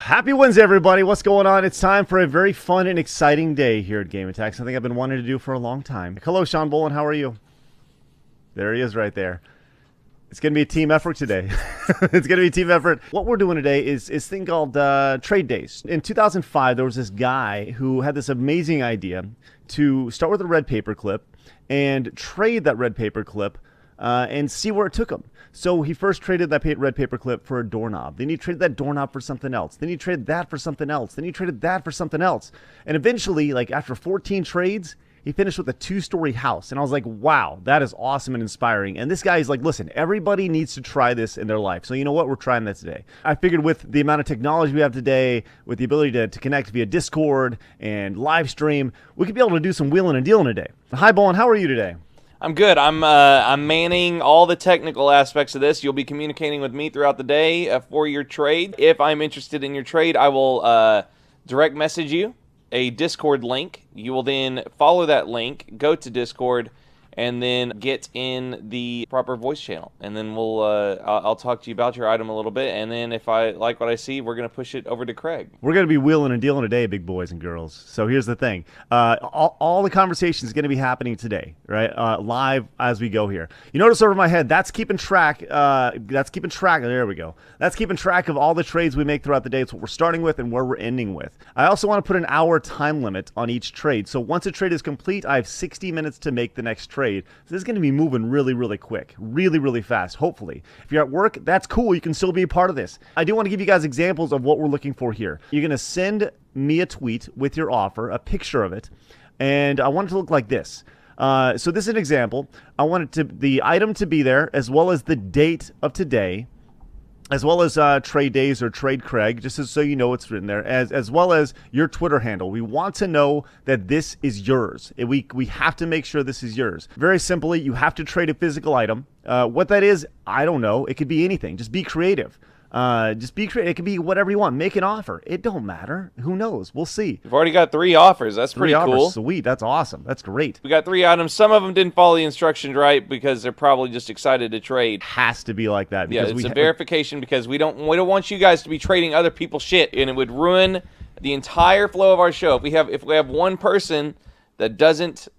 Happy Wednesday, everybody. What's going on? It's time for a very fun and exciting day here at Game Attack. Something I've been wanting to do for a long time. Hello, Sean Bolin. How are you? There he is right there. It's going to be a team effort today. It's going to be a team effort. What we're doing today is a thing called trade days. In 2005, there was this guy who had this amazing idea to start with a red paper clip and trade that red paper clip and see where it took him. So he first traded that red paper clip for a doorknob. Then he traded that doorknob for something else. Then he traded that for something else. Then he traded that for something else. And eventually, like after 14 trades, he finished with a 2-story house. And I was like, wow, that is awesome and inspiring. And this guy is like, listen, everybody needs to try this in their life. So you know what? We're trying that today. I figured with the amount of technology we have today, with the ability to connect via Discord and live stream, we could be able to do some wheeling and dealing today. Hi, Bolin. How are you today? I'm good. I'm manning all the technical aspects of this. You'll be communicating with me throughout the day for your trade. If I'm interested in your trade, I will direct message you a Discord link. You will then follow that link, go to Discord, and then get in the proper voice channel. And then I'll talk to you about your item a little bit. And then if I like what I see, we're going to push it over to Craig. We're going to be wheeling and dealing today, big boys and girls. So here's the thing. All the conversation is going to be happening today, right? Live as we go here. You notice over my head, that's keeping track. There we go. That's keeping track of all the trades we make throughout the day. It's what we're starting with and where we're ending with. I also want to put an hour time limit on each trade. So once a trade is complete, I have 60 minutes to make the next trade. So this is going to be moving really, really quick, really, really fast, hopefully. If you're at work, that's cool. You can still be a part of this. I do want to give you guys examples of what we're looking for here. You're going to send me a tweet with your offer, a picture of it, and I want it to look like this. So this is an example. I want the item to be there, as well as the date of today, as well as trade days or trade Craig, just so you know it's written there, as well as your Twitter handle. We want to know that this is yours. We have to make sure this is yours. Very simply, you have to trade a physical item. What that is, I don't know. It could be anything. Just be creative. Just be creative. It could be whatever you want. Make an offer. It don't matter. Who knows? We'll see. We've already got 3 offers. That's pretty cool. Sweet. That's awesome. That's great. We got 3 items. Some of them didn't follow the instructions right because they're probably just excited to trade. Has to be like that. Yeah, it's a verification because we don't want you guys to be trading other people's shit, and it would ruin the entire flow of our show. If we have one person that doesn't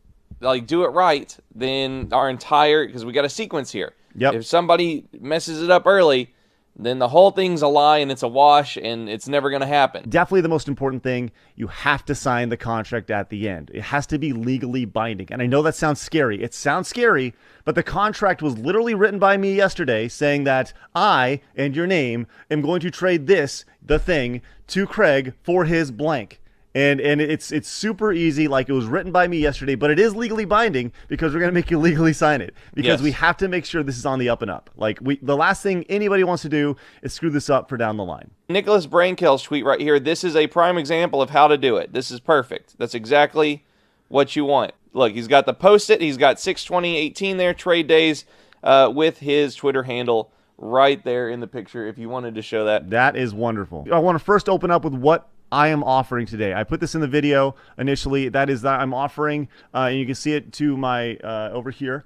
do it right, then our entire, because we got a sequence here. Yep. If somebody messes it up early, then the whole thing's a lie and it's a wash and it's never going to happen. Definitely the most important thing, you have to sign the contract at the end. It has to be legally binding. And I know that sounds scary. It sounds scary, but the contract was literally written by me yesterday saying that I, and your name, am going to trade the thing, to Craig for his blank. And it's super easy, like it was written by me yesterday, but it is legally binding because we're going to make you legally sign it. Because we have to make sure this is on the up and up. Like the last thing anybody wants to do is screw this up for down the line. Nicholas Brainkill's tweet right here, this is a prime example of how to do it. This is perfect. That's exactly what you want. Look, he's got the post-it. He's got 6/20/18 there, trade days, with his Twitter handle right there in the picture if you wanted to show that. That is wonderful. I want to first open up with what I am offering today. I put this in the video initially. That is that I'm offering, and you can see it to my over here,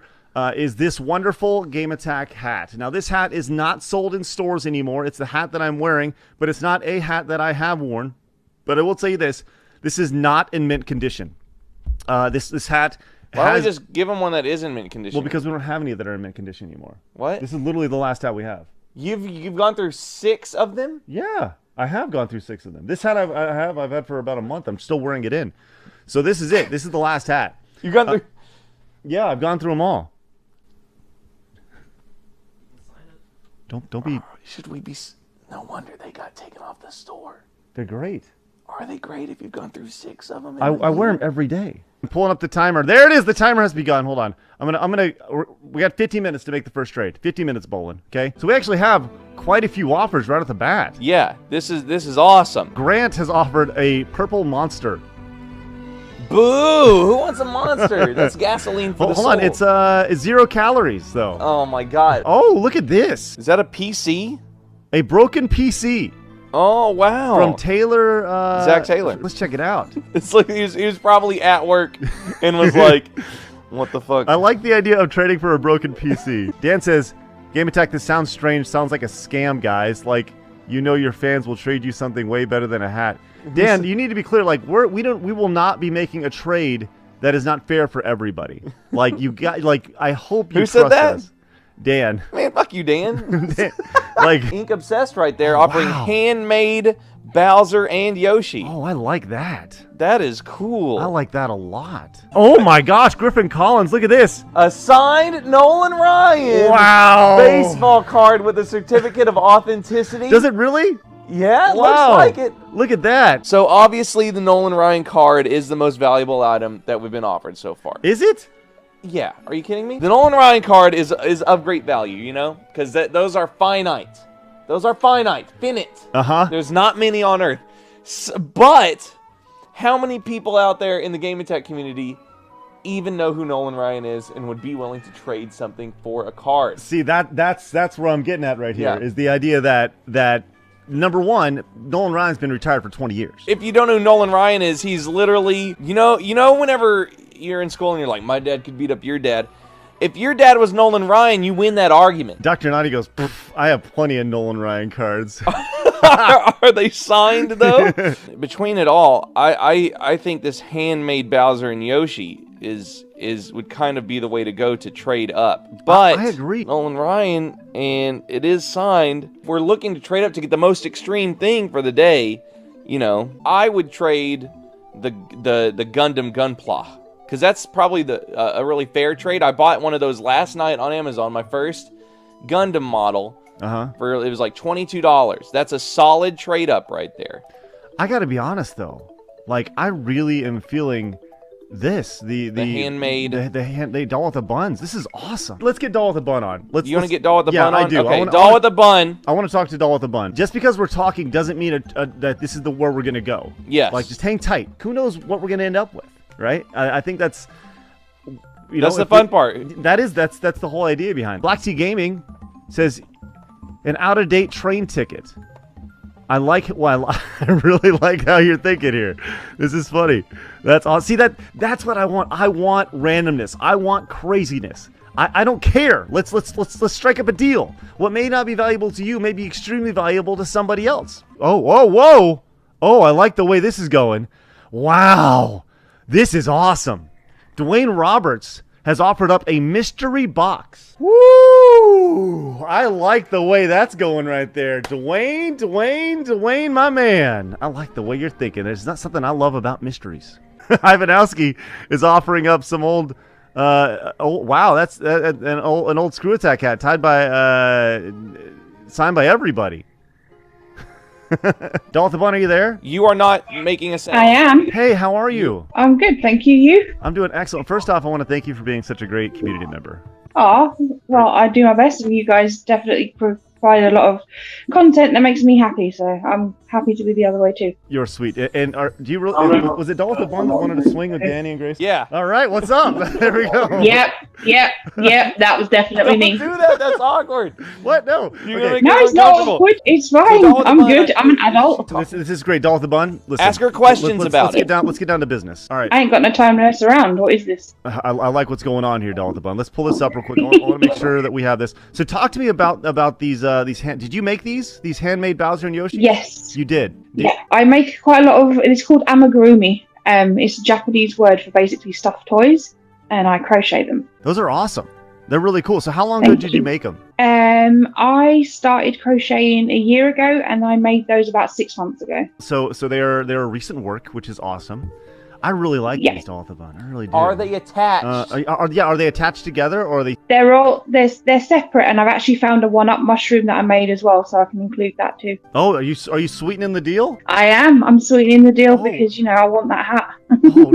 is this wonderful Game Attack hat. Now, this hat is not sold in stores anymore. It's the hat that I'm wearing, but it's not a hat that I have worn. But I will tell you this is not in mint condition. This hat Why don't we just give them one that is in mint condition? Well, because we don't have any that are in mint condition anymore. What? This is literally the last hat we have. You've gone through 6 of them? Yeah. I have gone through 6 of them. This hat I've had for about a month. I'm still wearing it in. So this is it. This is the last hat. You've gone through? Yeah, I've gone through them all. Don't be. Should we be? No wonder they got taken off the store. They're great. Are they great if you've gone through 6 of them? I wear them every day. I'm pulling up the timer. There it is. The timer has begun. Hold on. We got 15 minutes to make the first trade. 15 minutes, Bolin. Okay. So we actually have quite a few offers right off the bat. Yeah, this is awesome. Grant has offered a purple monster. Boo! Who wants a monster? That's gasoline for the soul. Hold on. It's 0 calories though. Oh my god. Oh, look at this. Is that a PC? A broken PC. Oh wow! From Taylor, Zach Taylor. Let's check it out. It's like he was probably at work and was like, "What the fuck?" I like the idea of trading for a broken PC. Dan says, "Game Attack, this sounds strange. Sounds like a scam, guys. Like You know your fans will trade you something way better than a hat. Dan, you need to be clear. Like we will not be making a trade that is not fair for everybody. Like you got like I hope you Who trust said that? us. Dan. Man, fuck you, Dan. Dan. Like Ink Obsessed right there, offering handmade Bowser and Yoshi. oh, I like that. That is cool. I like that a lot. Oh my gosh, Griffin Collins, look at this. A signed Nolan Ryan. Wow. Baseball card with a certificate of authenticity. Does it really? Yeah, it Wow. looks like it. Look at that. So obviously the Nolan Ryan card is the most valuable item that we've been offered so far. Is it? Yeah, are you kidding me? The Nolan Ryan card is of great value, you know? Because those are finite. Those are finite. Uh-huh. There's not many on Earth. But how many people out there in the gaming tech community even know who Nolan Ryan is and would be willing to trade something for a card? See, that's where I'm getting at right here, Yeah. is the idea that number one, Nolan Ryan's been retired for 20 years. If you don't know who Nolan Ryan is, he's literally, you know whenever you're in school and you're like, my dad could beat up your dad. If your dad was Nolan Ryan, you win that argument. Dr. Nani goes, I have plenty of Nolan Ryan cards. Are they signed though? Between it all, I think this handmade Bowser and Yoshi would kind of be the way to go to trade up. But I agree. Nolan Ryan, and it is signed. If we're looking to trade up to get the most extreme thing for the day, you know, I would trade the Gundam Gunpla. Because that's probably a really fair trade. I bought one of those last night on Amazon, my first Gundam model. It was like $22. That's a solid trade up right there. I got to be honest though, like I really am feeling this the handmade the doll with the buns. This is awesome. Let's get doll with the bun on. You want to get doll with the bun on? Yeah, I do. Okay, doll with the bun. I want to talk to doll with the bun. Just because we're talking doesn't mean that this is where we're gonna go. Yes. Like just hang tight. Who knows what we're gonna end up with, right? I think that's That's the fun part. That's the whole idea behind it. Black Tea Gaming says an out-of-date train ticket. I really like how you're thinking here. This is funny. That's awesome. See, that's what I want. I want randomness. I want craziness. I don't care. Let's strike up a deal. What may not be valuable to you may be extremely valuable to somebody else. Oh, whoa, whoa. Oh, I like the way this is going. Wow. This is awesome. Dwayne Roberts has offered up a mystery box. Woo! I like the way that's going right there. Dwayne, my man. I like the way you're thinking. It's not something I love about mysteries. Ivanowski is offering up some old, wow, that's an old Screw Attack hat signed by everybody. Dalton Bun, are you there? You are not making a sound. I am. Hey, how are you? I'm good, thank you. You? I'm doing excellent. First off, I want to thank you for being such a great community member. Oh, well, I do my best, and you guys definitely provide a lot of content that makes me happy. So I'm happy to be the other way too. You're sweet. And do you really? Was it Dalton Bun that wanted to swing with Danny and Grace? Yeah. All right. What's up? There we go. Yep. That was definitely me. Don't do that. That's awkward. What? No. You're Okay. gonna No, it's not awkward. It's fine. I'm good. I'm an adult. This is great. Dalton Bun. Listen, Ask her questions about it. Let's get down to business. All right. I ain't got no time to mess around. What is this? I like what's going on here, Dalton Bun. Let's pull this up real quick. I want to make sure that we have this. So talk to me about these did you make these handmade Bowser and Yoshi? Yes. You did. Yeah, I make quite a lot of. It's called amigurumi. It's a Japanese word for basically stuffed toys, and I crochet them. Those are awesome. They're really cool. So how long ago did you make them? I started crocheting a year ago, and I made those about 6 months ago. So they're recent work, which is awesome. I really like these, Dalton Bun. I really do. Are they attached? Are they attached together, or are they? They're separate, and I've actually found a one-up mushroom that I made as well, so I can include that too. Oh, are you sweetening the deal? I am. I'm sweetening the deal because I want that hat.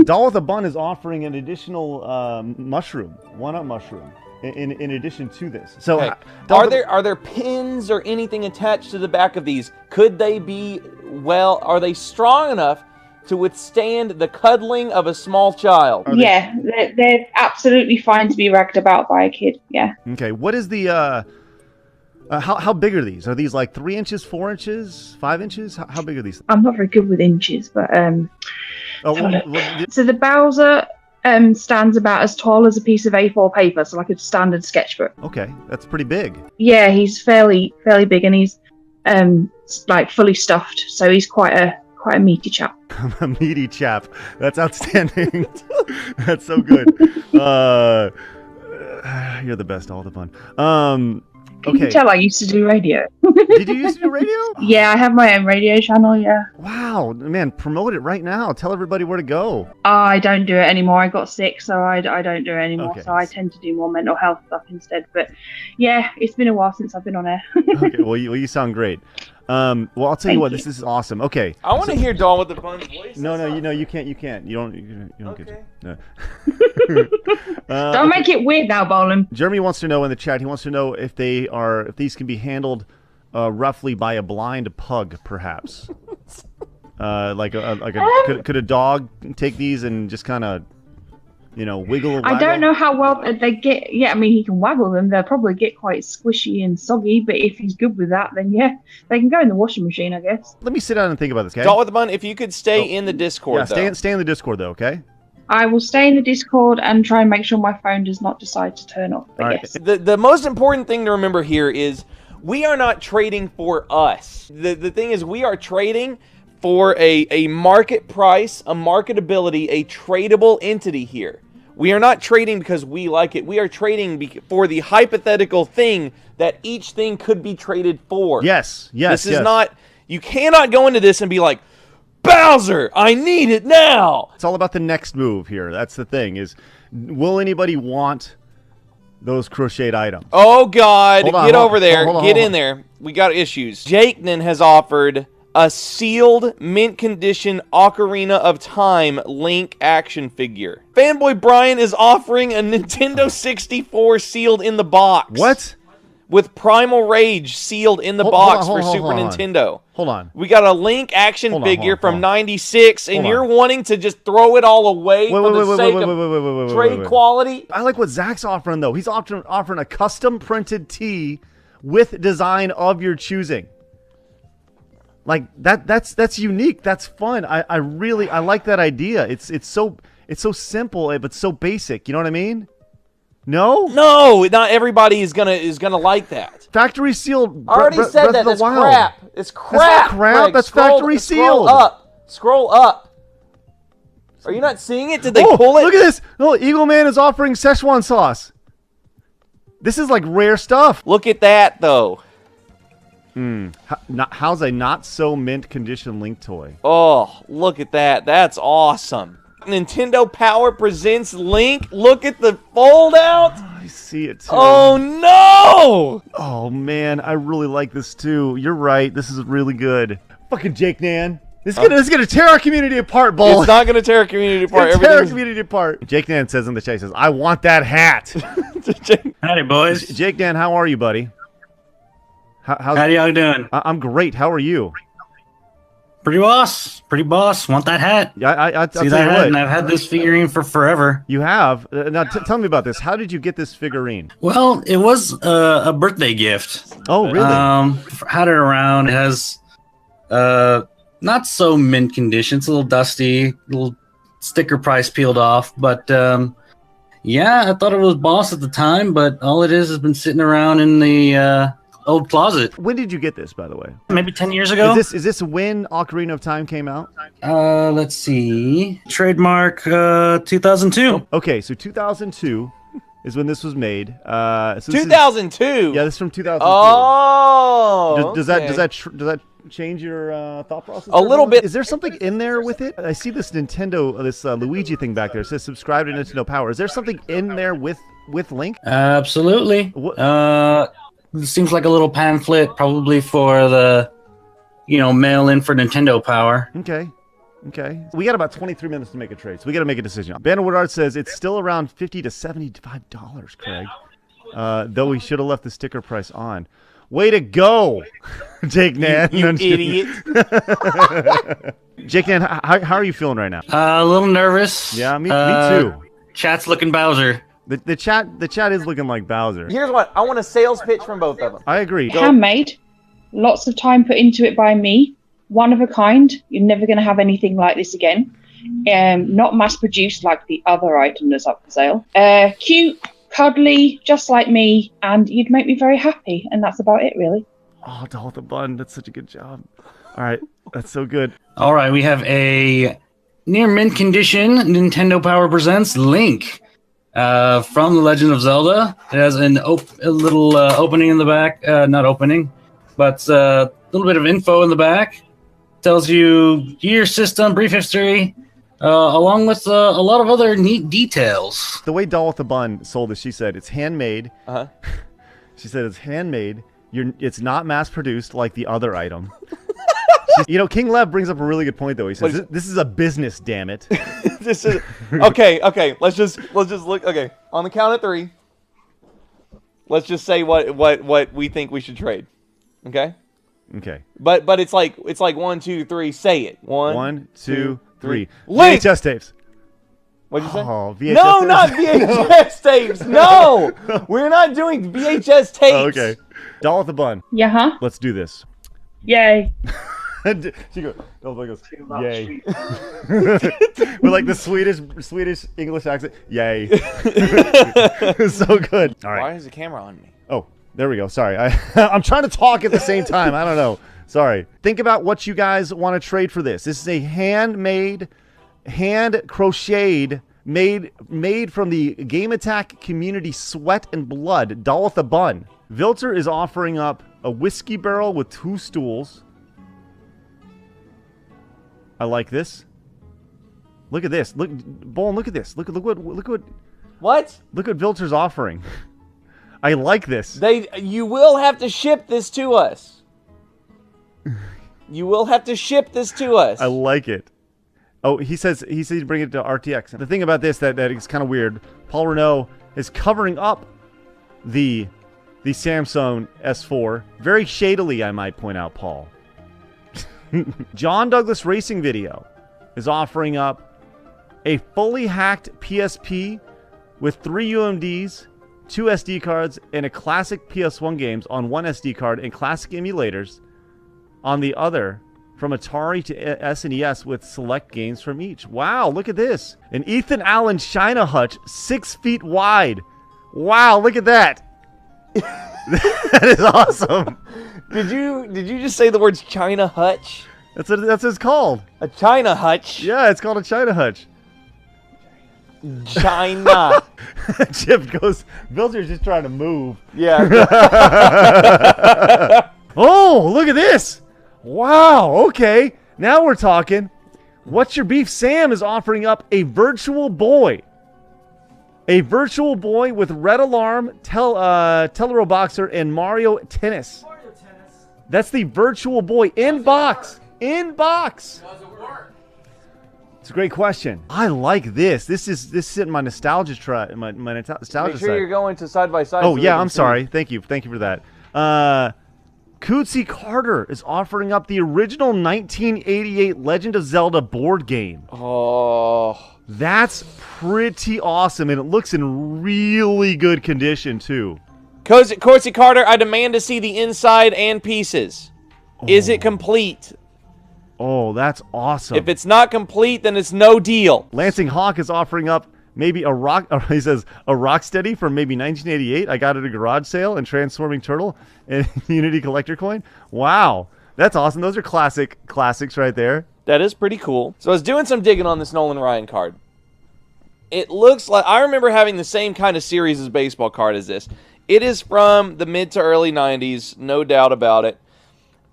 Doll with a Bun is offering an additional mushroom, one-up mushroom, in addition to this. So, Okay. Are there pins or anything attached to the back of these? Could they be are they strong enough to withstand the cuddling of a small child? Yeah, they're absolutely fine to be ragged about by a kid. Yeah. Okay, what is the how big are these? Are these like 3 inches, 4 inches, 5 inches? How big are these? I'm not very good with inches, but Oh, so the Bowser stands about as tall as a piece of A4 paper, so like a standard sketchbook. okay, that's pretty big. Yeah, he's fairly big, and he's like fully stuffed. So he's quite a meaty chap. A meaty chap. That's outstanding. That's so good. You're the best, all the fun. You can tell I used to do radio. Did you used to do radio? Yeah, I have my own radio channel, yeah. Wow, man, promote it right now. Tell everybody where to go. I don't do it anymore. I got sick, so I don't do it anymore. Okay. So I tend to do more mental health stuff instead. But yeah, it's been a while since I've been on air. Okay, well, you sound great. Well, I'll tell you what, this is awesome. Okay. I want to hear Dawn with the fun voice. No, you can't. You don't Okay. get to. No. Don't make it weird now, Bolin. Jeremy wants to know in the chat. He wants to know if these can be handled roughly by a blind pug, perhaps. Could a dog take these and just kind of, wiggle? I don't know how well they get. Yeah, I mean, he can waggle them. They'll probably get quite squishy and soggy. But if he's good with that, then yeah, they can go in the washing machine, I guess. Let me sit down and think about this, okay? Dawn with the bun, if you could stay in the Discord, yeah, stay in the Discord, though, okay? I will stay in the Discord and try and make sure my phone does not decide to turn off. But All right. yes. The most important thing to remember here is we are not trading for us. The thing is, we are trading for a market price, a marketability, a tradable entity here. We are not trading because we like it. We are trading for the hypothetical thing that each thing could be traded for. Yes. This is not... You cannot go into this and be like, Bowser, I need it now! It's all about the next move here. That's the thing, is will anybody want those crocheted items? Oh, God. Get over there. Hold on, Get in there. We got issues. Jakenan has offered a sealed, mint condition Ocarina of Time Link action figure. Fanboy Brian is offering a Nintendo 64 sealed in the box. What? With Primal Rage sealed in the box for Super Nintendo. Hold on. We got a Link action figure from 96, and you're wanting to just throw it all away for the sake of trade quality? I like what Zach's offering, though. He's offering a custom printed tee with design of your choosing. Like that's unique. That's fun. I really like that idea. It's so simple but so basic. You know what I mean? No, not everybody is gonna like that. Factory sealed. I already said that. That's crap. It's crap. That's not crap. Greg. That's factory sealed. Scroll up. Are you not seeing it? Did they pull it? Look at this. No, Eagle Man is offering Szechuan sauce. This is like rare stuff. Look at that though. How's a not so mint condition Link toy? Oh, look at that. That's awesome. Nintendo Power presents Link. Look at the fold out. I see it too. Oh no! Oh man, I really like this too. You're right. This is really good. Fucking Jake Nan. This is gonna tear our community apart, Bull. It's not gonna tear our community apart. Tear our community apart. Jake Nan says in the chat, he says, "I want that hat." Howdy, boys. Jake Dan, how are you, buddy? How y'all doing? I'm great. How are you? Pretty boss. Want that hat? Yeah, I'll see that hat, and I've had this figurine for forever. You have? Now tell me about this. How did you get this figurine? Well, it was a birthday gift. Oh, really? Had it around. It has not so mint condition. It's a little dusty, little sticker price peeled off, but yeah, I thought it was boss at the time, but all it is has been sitting around in the old closet. When did you get this, by the way? Maybe 10 years ago. Is this when Ocarina of Time came out? Let's see. Trademark 2002. Okay, so 2002 is when this was made. 2002. Yeah, this is from 2002. Oh. Does that change your thought process? A little bit. Is there something in there with it? I see this Nintendo, this Luigi thing back there. It says subscribe to Nintendo Power. Is there something in there with Link? Absolutely. It seems like a little pamphlet, probably for the, mail in for Nintendo Power. Okay. We got about 23 minutes to make a trade, so we got to make a decision. Ben Woodard says it's still around $50 to $75, Craig. Though we should have left the sticker price on. Way to go, Jake Nan. You idiot. Jake Nan, how are you feeling right now? A little nervous. Yeah, me too. Chat's looking Bowser. The chat is looking like Bowser. Here's what I want: a sales pitch from both of them. I agree. Handmade, lots of time put into it by me. One of a kind. You're never going to have anything like this again. Not mass produced like the other item that's up for sale. Cute, cuddly, just like me, and you'd make me very happy. And that's about it, really. Oh, Dolph the Bun. That's such a good job. All right. That's so good. All right, we have a near mint condition Nintendo Power Presents Link from The Legend of Zelda. It has a little opening in the back. Not opening, but a little bit of info in the back. Tells you year, system, brief history, along with a lot of other neat details. The way Dolph the Bun sold this, she said it's handmade. She said it's handmade. It's not mass produced like the other item. King Lev brings up a really good point though. He says this is a business, damn it. This is okay. Let's just look. Okay, on the count of 3, let's just say what we think we should trade. Okay. Okay. But it's like 1, 2, 3. Say it. 1, 2, 3. Link! VHS tapes. What'd you say? Oh, VHS no, tapes. not VHS tapes. No, we're not doing VHS tapes. Oh, okay. Dolph the Bun. Yeah, huh? Let's do this. Yay. She goes, yay. With like the Swedish English accent. Yay. So good. All right. Why is the camera on me? Oh, there we go. Sorry. I'm trying to talk at the same time. I don't know. Sorry. Think about what you guys want to trade for this. This is a handmade, hand crocheted, made from the Game Attack community sweat and blood, Dolph the Bun. Vilter is offering up a whiskey barrel with 2 stools. I like this. Look at this. Look, Bolin, look at this. Look what Vilter's offering. I like this. You will have to ship this to us. You will have to ship this to us. I like it. Oh, he says he'd bring it to RTX. The thing about this that is kind of weird. Paul Renault is covering up the Samsung S4 very shadily, I might point out, Paul. John Douglas Racing Video is offering up a fully hacked PSP with 3 UMDs, 2 SD cards, and a classic PS1 games on 1 SD card and classic emulators on the other, from Atari to SNES with select games from each. Wow, look at this. An Ethan Allen China hutch, 6 feet wide. Wow, look at that. That is awesome. Did you just say the words China hutch? That's what it's called. A China hutch? Yeah, it's called a China hutch. China. Chip goes, Vilter's just trying to move. Yeah. Oh, look at this. Wow, okay. Now we're talking. What's Your Beef Sam is offering up a Virtual Boy. A Virtual Boy with Red Alarm, Teleroboxer, and Mario Tennis. That's the Virtual Boy in box. In box. Does it work? It's a great question. I like this. This is in my nostalgia my nostalgia Make sure side. you're going to side by side. Oh so yeah, I'm sorry. Thank you for that. Cootsy Carter is offering up the original 1988 Legend of Zelda board game. Oh, That's pretty awesome, and it looks in really good condition too. Corsi Carter, I demand to see the inside and pieces. Is it complete? Oh, that's awesome. If it's not complete, then it's no deal. Lansing Hawk is offering up maybe a rock. He says a Rocksteady from maybe 1988. I got it at a garage sale and Transforming Turtle and Unity Collector Coin. Wow, that's awesome. Those are classics right there. That is pretty cool. So I was doing some digging on this Nolan Ryan card. It looks like I remember having the same kind of series as baseball card as this. It is from the mid to early 90s, no doubt about it.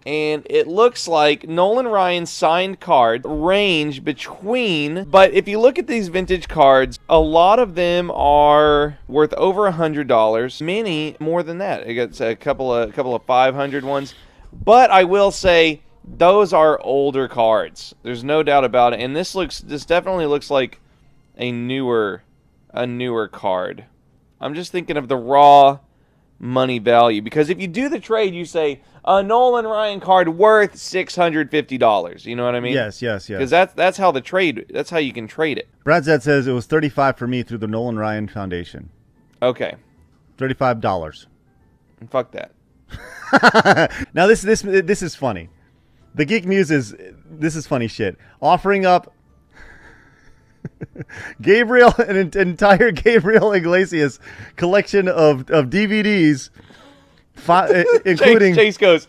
And it looks like Nolan Ryan's signed cards range between, but if you look at these vintage cards, a lot of them are worth over $100. Many more than that. It gets a couple of 500 ones. But I will say those are older cards. There's no doubt about it. And this definitely looks like a newer card. I'm just thinking of the raw money value, because if you do the trade, you say a Nolan Ryan card worth $650. You know what I mean? Yes. Because that's how you can trade it. Brad Zed says it was $35 for me through the Nolan Ryan Foundation. Okay. $35. Fuck that. Now this is funny. The Geek Muse this is funny shit. Offering up an entire Gabriel Iglesias collection of DVDs including Chase goes.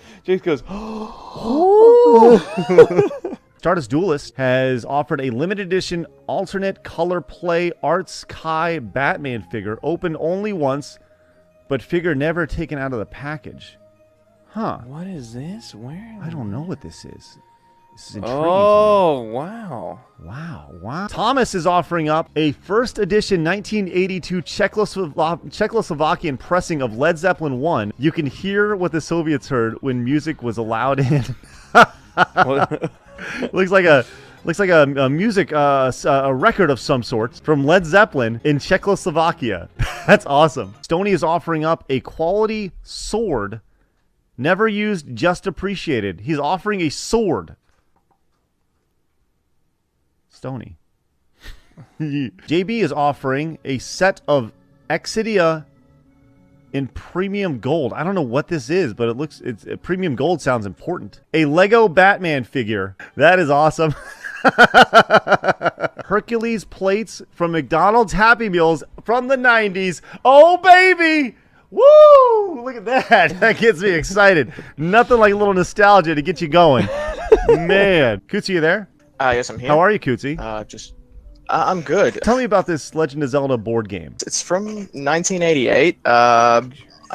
Stardust Duelist has offered a limited edition alternate color play Arts Kai Batman figure, opened only once, but figure never taken out of the package. Huh. What is this? Where? I don't know what this is. This is intriguing. Oh, wow. Wow. Thomas is offering up a first edition 1982 Czechoslovakian pressing of Led Zeppelin 1. You can hear what the Soviets heard when music was allowed in. looks like a music a record of some sort from Led Zeppelin in Czechoslovakia. That's awesome. Stoney is offering up a quality sword, never used, just appreciated. He's offering a sword. Stony. JB is offering a set of Exidia in premium gold. I don't know what this is, but it's premium gold sounds important. A Lego Batman figure. That is awesome. Hercules plates from McDonald's Happy Meals from the 90s. Oh, baby! Woo! Look at that. That gets me excited. Nothing like a little nostalgia to get you going. Man. Kootsie, you there? Yes, I'm here. How are you, Kootsie? I'm good. Tell me about this Legend of Zelda board game. It's from 1988. I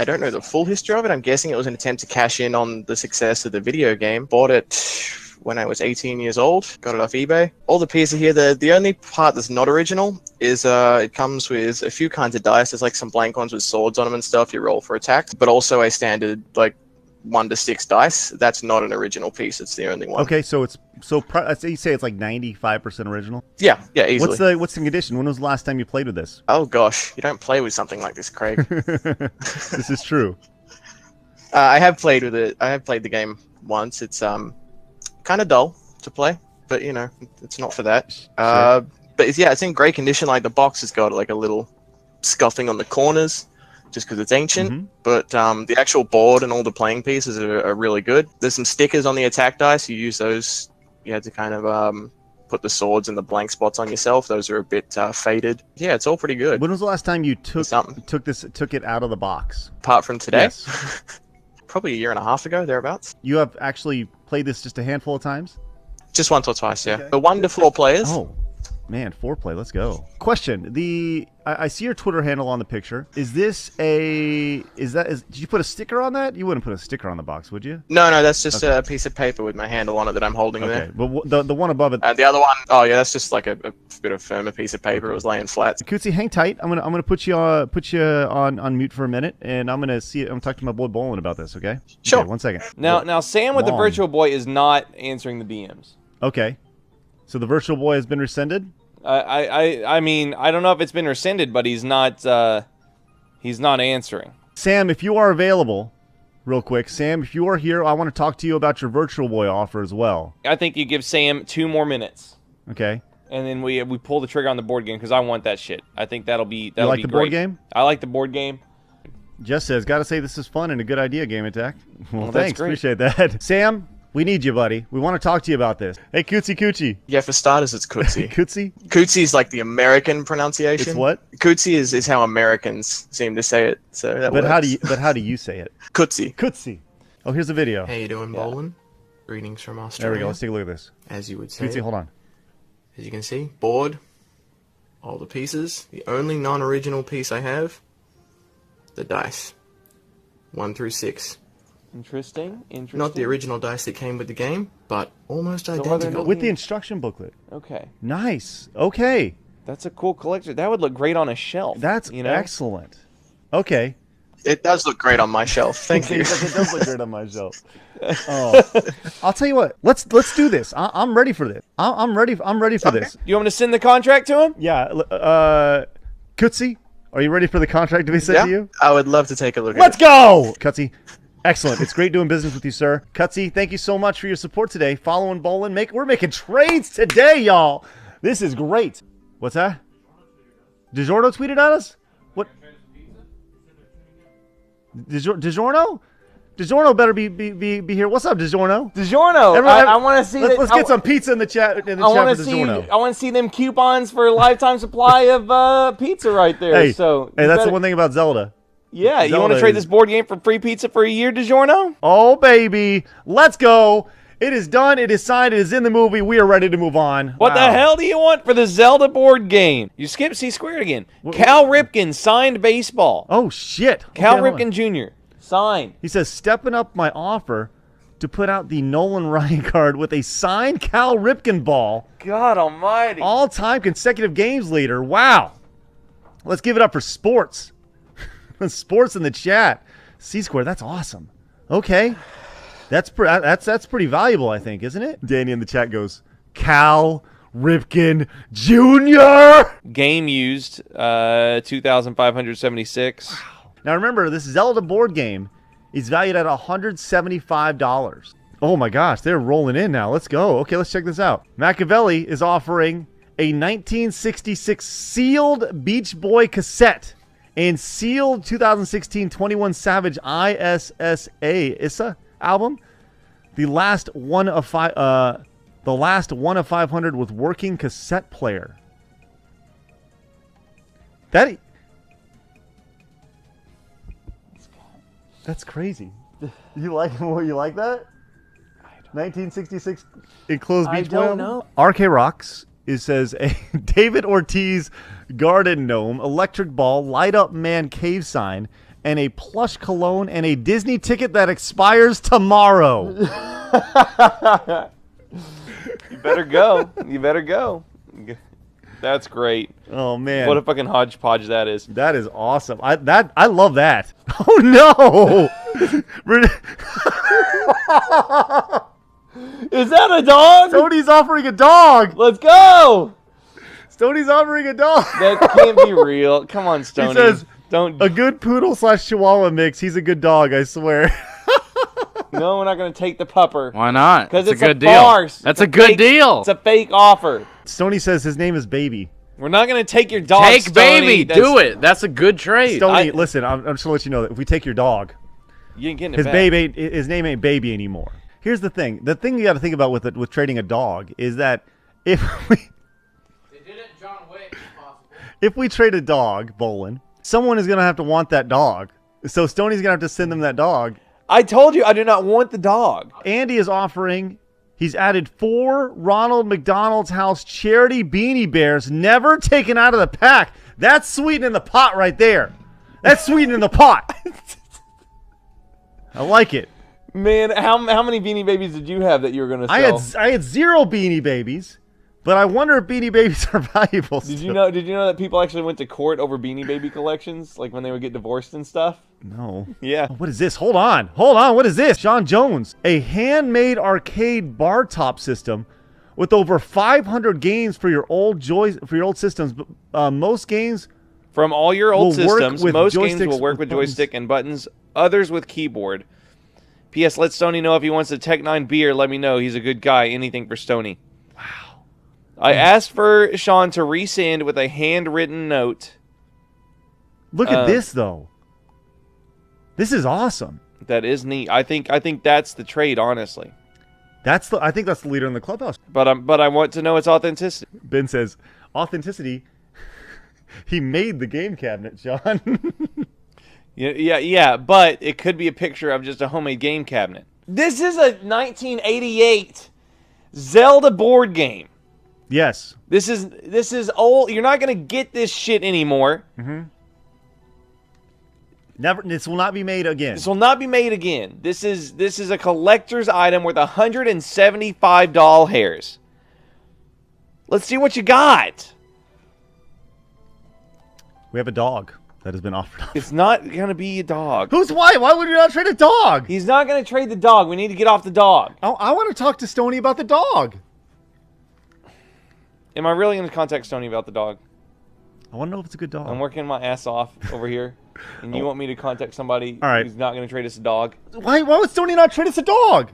don't know the full history of it. I'm guessing it was an attempt to cash in on the success of the video game. Bought it when I was 18 years old. Got it off eBay. All the pieces here, the only part that's not original is it comes with a few kinds of dice. There's like some blank ones with swords on them and stuff. You roll for attacks, but also a standard like 1 to 6 dice. That's not an original piece. It's the only one. Okay, so you say it's like 95% original. Yeah, easily. What's the condition? When was the last time you played with this? Oh gosh, you don't play with something like this, Craig. This is true. I have played with it. I have played the game once. It's kind of dull to play, but you know, it's not for that. Sure. But it's in great condition. Like the box has got like a little scuffing on the corners, just because it's ancient. Mm-hmm. But the actual board and all the playing pieces are really good. There's some stickers on the attack dice. You use those. You had to kind of put the swords and the blank spots on yourself. Those are a bit faded. Yeah, it's all pretty good. When was the last time you took it out of the box? Apart from today, Yes. Probably a year and a half ago, thereabouts. You have actually played this just a handful of times? Just once or twice, yeah. Okay. The 1 to 4 players. Oh, man, foreplay. Let's go. Question: I see your Twitter handle on the picture. Did you put a sticker on that? You wouldn't put a sticker on the box, would you? No, that's just a piece of paper with my handle on it that I'm holding Okay, there. but the one above it. And the other one, oh yeah, that's just like a bit of firmer piece of paper. It was laying flat. Kootsie, hang tight. I'm gonna put you on mute for a minute, and I'm gonna talk to my boy Bolin about this. Okay? Sure. Okay, 1 second. Now Sam with the Long. Virtual Boy is not answering the DMs. Okay. So the Virtual Boy has been rescinded. I mean, I don't know if it's been rescinded, but he's not answering. Sam, if you are available, real quick, Sam, if you are here, I want to talk to you about your Virtual Boy offer as well. I think you give Sam 2 more minutes, Okay. and then we pull the trigger on the board game because I want that shit. I think that'll be You like be the great. board game? I like the board game. Jess says, "Gotta say this is fun and a good idea, Game Attack." Well, that's thanks, great. appreciate that. Sam, we need you, buddy. We want to talk to you about this. Hey, Cootsy. Yeah, for starters, it's Kootsie. Kootsie? Kootsie is like the American pronunciation. It's what? Kootsie is how Americans seem to say it. So that But works. how do you say it? Kootsie. Kootsie. Oh, here's a video. How you doing, Bolin? Greetings from Australia. There we go. Let's take a look at this. As you would say. Kootsie, hold on. As you can see, board, all the pieces. The only non-original piece I have, the dice. 1 through 6. Interesting. Not the original dice that came with the game, but almost are they identical. not- With the instruction booklet. Okay, Nice. Okay. that's a cool collection. That would look great on a shelf. That's excellent. Okay. It does look great on my shelf. Thank you. It does look great on my shelf. Oh, I'll tell you what. Let's do this. I'm ready for this. I'm ready for this. You want me to send the contract to him? Yeah. Kootsie, are you ready for the contract to be sent Yeah, to you? I would love to take a look Let's at it. go, Kootsie. Excellent. It's great doing business with you, sir. Kootsie, thank you so much for your support today. Following Bolin, we're making trades today, y'all. This is great. What's that? DiGiorno tweeted at us? What? DiGiorno? DiGiorno better be here. What's up, DiGiorno? DiGiorno, Everyone- I want to see. Let's get some pizza in the chat. I want For to see. DiGiorno. I want to see them coupons for a lifetime supply of pizza right there. Hey, so hey, you that's better- the one thing about Zelda. Yeah, you want Zelda to trade is- this board game for free pizza for a year, DiGiorno? Oh, baby. Let's go. It is done. It is signed. It is in the movie. We are ready to move on. What Wow. the hell do you want for the Zelda board game? You skip C squared again. Cal Ripken signed baseball. Oh, shit. Cal Okay, hold on. Ripken Jr. signed. He says, stepping up my offer to put out the Nolan Ryan card with a signed Cal Ripken ball. God almighty. All-time consecutive games leader. Wow. Let's give it up for sports. Sports in the chat. C-square, that's awesome. Okay. That's pretty valuable, I think, isn't it? Danny in the chat goes, Cal Ripken Jr. Game used, 2,576. Now remember, this Zelda board game is valued at $175. Oh my gosh, they're rolling in now. Let's go. Okay, let's check this out. Machiavelli is offering a 1966 sealed Beach Boy cassette and sealed 2016 21 Savage ISSA album. The last one of 500 with working cassette player. That's crazy. You like that? 1966 enclosed Beach Boy. I don't know. RK Rocks. It says a David Ortiz garden gnome, electric ball, light up man cave sign, and a plush cologne and a Disney ticket that expires tomorrow. You better go. You better go. That's great. Oh man. What a fucking hodgepodge that is. That is awesome. I love that. Oh no. Is that a dog? Stoney's offering a dog. Let's go. Stoney's offering a dog. That can't be real. Come on, Stoney. He says, Don't. a good poodle / chihuahua mix. He's a good dog, I swear. No, we're not going to take the pupper. Why not? Because it's a good a deal. farce. That's It's a good fake- deal. It's a fake offer. Stoney says his name is Baby. We're not going to take your dog, Take Stoney. baby, do it. That's a good trade. Stoney, listen, I'm just gonna let you know that if we take your dog, You ain't getting it his back. his name ain't Baby anymore. Here's the thing. The thing you got to think about with trading a dog is that if we They did it John Wick, possible. if we trade a dog, Bolin, someone is gonna have to want that dog. So Stoney's gonna have to send them that dog. I told you I do not want the dog. Andy is offering. He's added 4 Ronald McDonald's House charity beanie bears, never taken out of the pack. That's sweetening the pot right there. That's sweetening the pot. I like it. Man, how many Beanie Babies did you have that you were going to sell? I had 0 Beanie Babies, but I wonder if Beanie Babies are valuable. Did still. you know that people actually went to court over Beanie Baby collections, like when they would get divorced and stuff? No. Yeah. What is this? Hold on. What is this? Sean Jones, a handmade arcade bar top system with over 500 games for your old systems. Most games From all your old Will work systems, with most games joysticks will work with with joystick and buttons, others with keyboard. P.S. Let Stoney know if he wants a Tech 9 beer. Let me know. He's a good guy. Anything for Stoney. Wow. I asked for Sean to resend with a handwritten note. Look at this though. This is awesome. That is neat. I think that's the trade, honestly. I think that's the leader in the clubhouse. But I want to know its authenticity. Ben says, authenticity. He made the game cabinet, Sean. Yeah, but it could be a picture of just a homemade game cabinet. This is a 1988 Zelda board game. Yes. This is old. You're not gonna get this shit anymore. Never. This will not be made again. This will not be made again. This is a collector's item worth 175 doll hairs. Let's see what you got. We have a dog that has been offered. It's not gonna be a dog. Why? Why would we not trade a dog? He's not gonna trade the dog. We need to get off the dog. I want to talk to Stoney about the dog. Am I really gonna contact Stoney about the dog? I want to know if it's a good dog. I'm working my ass off over here, and you want me to contact somebody All right. who's not going to trade us a dog? Why would Stoney not trade us a dog?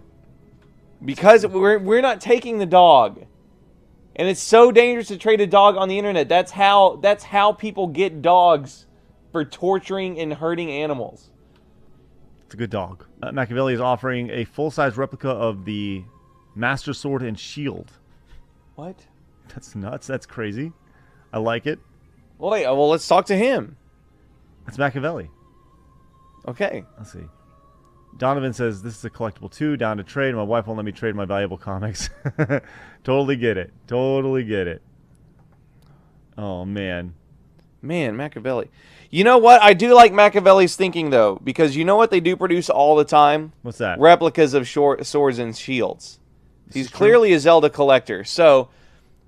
Because we're not taking the dog, and it's so dangerous to trade a dog on the internet. That's how people get dogs for torturing and hurting animals. It's a good dog. Machiavelli is offering a full-size replica of the Master Sword and Shield. What? That's nuts. That's crazy. I like it. Well, let's talk to him. It's Machiavelli. Okay. Let's see. Donovan says, this is a collectible too, down to trade. My wife won't let me trade my valuable comics. Totally get it. Totally get it. Oh, man. Man, Machiavelli. You know what? I do like Machiavelli's thinking, though, because you know what they do produce all the time? What's that? Replicas of swords and shields. He's clearly a Zelda collector. So